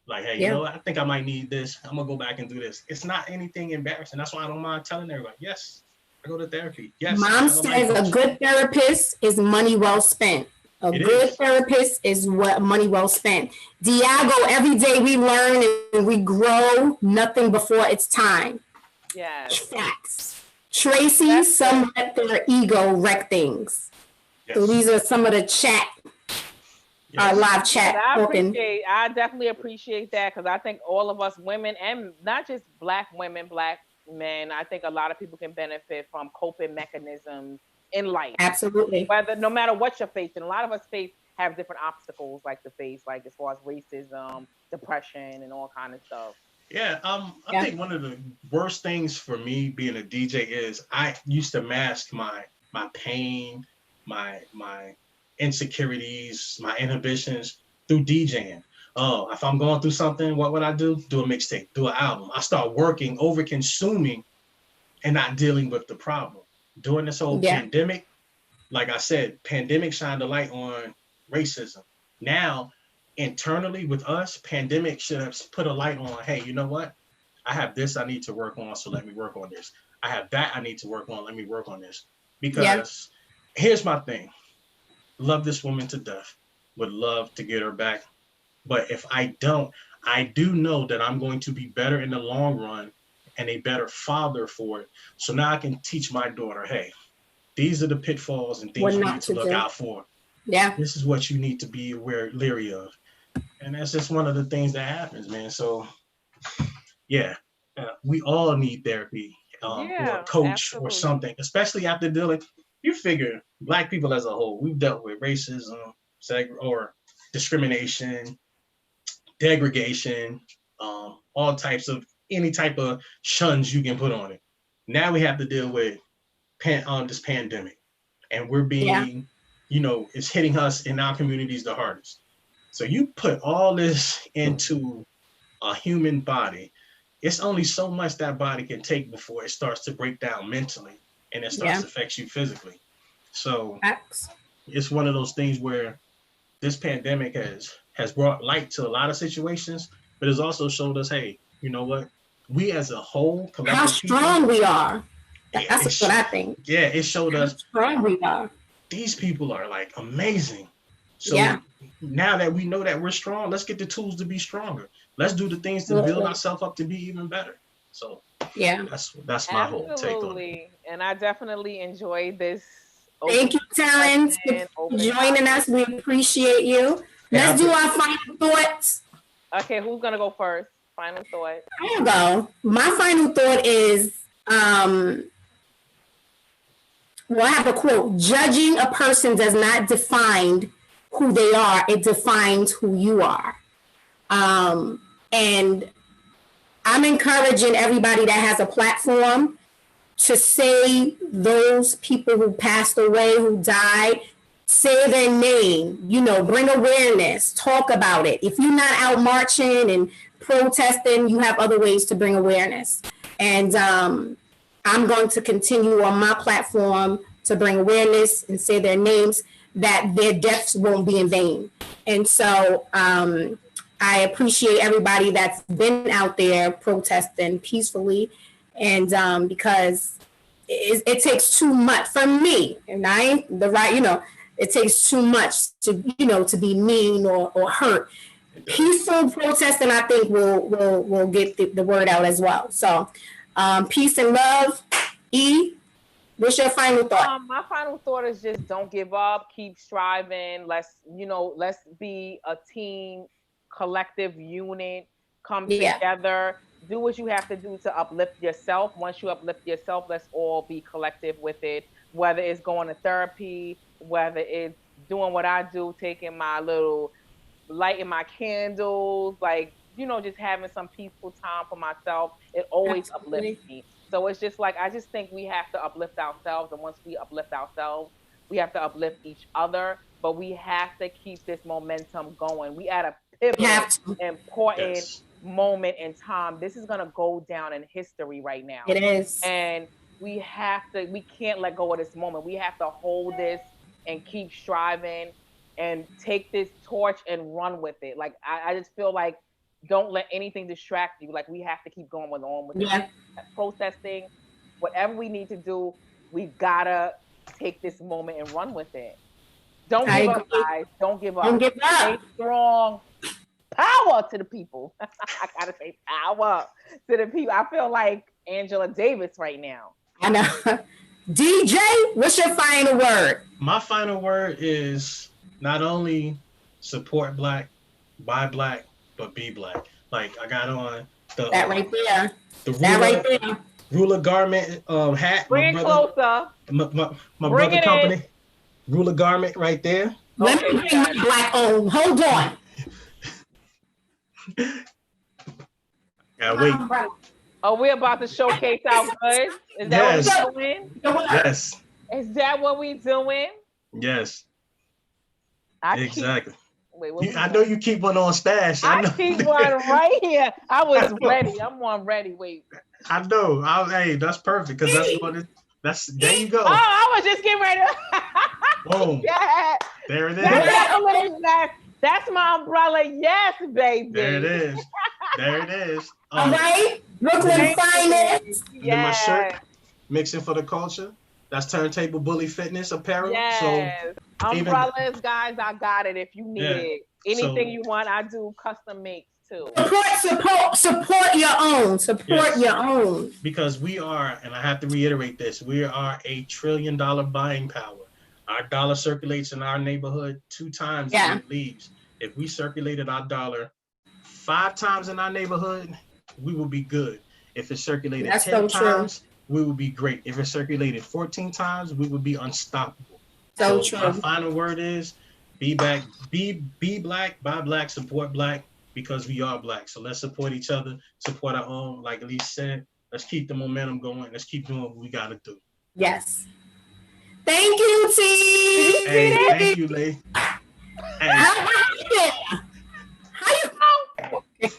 Like, hey, you know what? I think I might need this. I'm gonna go back and do this. It's not anything embarrassing. That's why I don't mind telling everybody, yes, I go to therapy. Yes. Mom says a good therapist is money well spent. A good therapist is what money well spent. Diago, every day we learn and we grow, nothing before it's time. Yes. Facts. Tracy, some let their ego wreck things. Yes. So these are some of the chat, live chat. I definitely appreciate that, because I think all of us women, and not just Black women, Black men, I think a lot of people can benefit from coping mechanisms in life. Absolutely. No matter what you're facing, a lot of us have different obstacles like to face, like as far as racism, depression, and all kind of stuff. Yeah, I think one of the worst things for me being a DJ is I used to mask my pain, my insecurities, my inhibitions through DJing. Oh, if I'm going through something, what would I do? Do a mixtape, do an album. I start working, over consuming, and not dealing with the problem. During this whole pandemic, like I said, pandemic shined a light on racism. Now, internally with us, pandemic should have put a light on, hey, you know what? I have this I need to work on, so let me work on this. I have that I need to work on, let me work on this. Because here's my thing. Love this woman to death. Would love to get her back. But if I don't, I do know that I'm going to be better in the long run and a better father for it. So now I can teach my daughter, hey, these are the pitfalls and things you need to look out for. Yeah. This is what you need to be leery of. And that's just one of the things that happens, man. So, we all need therapy or a coach or something, especially after dealing. You figure Black people as a whole, we've dealt with racism, or discrimination, degradation, all types of any type of shuns you can put on it. Now we have to deal with this pandemic, and we're being, it's hitting us in our communities the hardest. So you put all this into a human body, it's only so much that body can take before it starts to break down mentally, and it starts to affect you physically. So it's one of those things where this pandemic has brought light to a lot of situations, but it's also showed us, hey, you know what? We as a whole, how strong we are. That's what I think. Yeah, it showed us how strong we are. These people are like amazing. So now that we know that we're strong, let's get the tools to be stronger. Let's do the things to build ourselves up to be even better. So that's my whole take on it. And I definitely enjoyed this. Thank you, Terrence, for joining us. We appreciate you. Let's do our final thoughts. Okay, who's gonna go first? Final thought. I'll go. My final thought is, I have a quote: "Judging a person does not define who they are; it defines who you are." And I'm encouraging everybody that has a platform to say those people who passed away, who died, say their name, bring awareness, talk about it. If you're not out marching and protesting, you have other ways to bring awareness. And I'm going to continue on my platform to bring awareness and say their names, that their deaths won't be in vain. And so I appreciate everybody that's been out there protesting peacefully, and because it takes too much from me, and I ain't the right, it takes too much to, to be mean or hurt. Peaceful protesting, I think, will get the word out as well. So peace and love. E, what's your final thought? My final thought is just don't give up, keep striving. Let's be a team, collective unit, come together, do what you have to do to uplift yourself. Once you uplift yourself, let's all be collective with it, whether it's going to therapy, whether it's doing what I do, taking my little, lighting my candles, just having some peaceful time for myself. It always uplifts me. So it's just I just think we have to uplift ourselves, and once we uplift ourselves, We have to uplift each other, but we have to keep this momentum going. We at a pivotal, important moment in time. This is gonna go down in history right now. It is. And we can't let go of this moment. We have to hold this and keep striving and take this torch and run with it. Like I just feel like don't let anything distract you. Like we have to keep going on with this protesting, whatever we need to do. We gotta take this moment and run with it. Don't give up, guys. Don't give up. Don't give up. Stay strong. Power to the people. I gotta say power to the people. I feel like Angela Davis right now. I know. DJ, what's your final word? My final word is not only support Black, buy Black, but be Black. Like I got on that right there. The ruler, ruler garment hat. Bring it closer. My brother company. Ruler garment right there. Let me bring my Black on. Hold on. Yeah, wait. Are we about to showcase our goods? Is that what we're doing? Yes. Is that what we doing? Yes. Exactly. Wait, I know you keep one on stash. I keep one right here. I was ready. I'm on ready. Wait. I know. Hey, that's perfect because that's what it. There you go. Oh, I was just getting ready. Boom. Yeah. There it is. That's my umbrella. Yes, baby. There it is. There it is. All right. Brooklyn Finest. And then my shirt, Mixing for the Culture. That's Turntable Bully Fitness apparel. Yes. So umbrellas, guys, I got it. If you need it. Anything you want, I do custom makes too. Support your own. Support your own. Because we are, and I have to reiterate this, we are $1 trillion buying power. Our dollar circulates in our neighborhood 2 times and it leaves. If we circulated our dollar 5 times in our neighborhood, we will be good. If it circulated 10 times, we would be great. If it circulated 14 times, we would be unstoppable. So true. My final word is be Black, buy Black, support Black, because we are Black. So let's support each other, support our own. Like Elisa said, let's keep the momentum going. Let's keep doing what we got to do. Yes. Thank you, T. Hey, thank you, Lee. How you?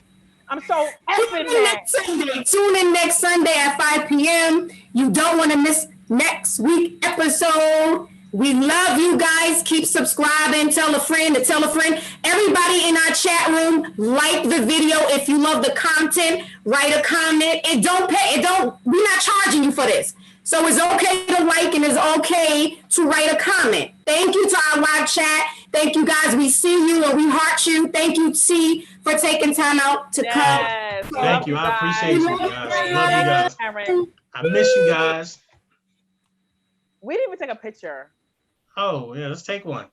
I'm so effing Tune in next Sunday at 5 p.m. You don't want to miss next week's episode. We love you guys. Keep subscribing. Tell a friend to tell a friend. Everybody in our chat room, like the video. If you love the content, write a comment. We're not charging you for this. So it's okay to like and it's okay to write a comment. Thank you to our live chat. Thank you guys. We see you and we heart you. Thank you, T, for taking time out to come. Thank you. I appreciate you guys. Love you guys. I miss you guys. We didn't even take a picture. Oh, yeah. Let's take one.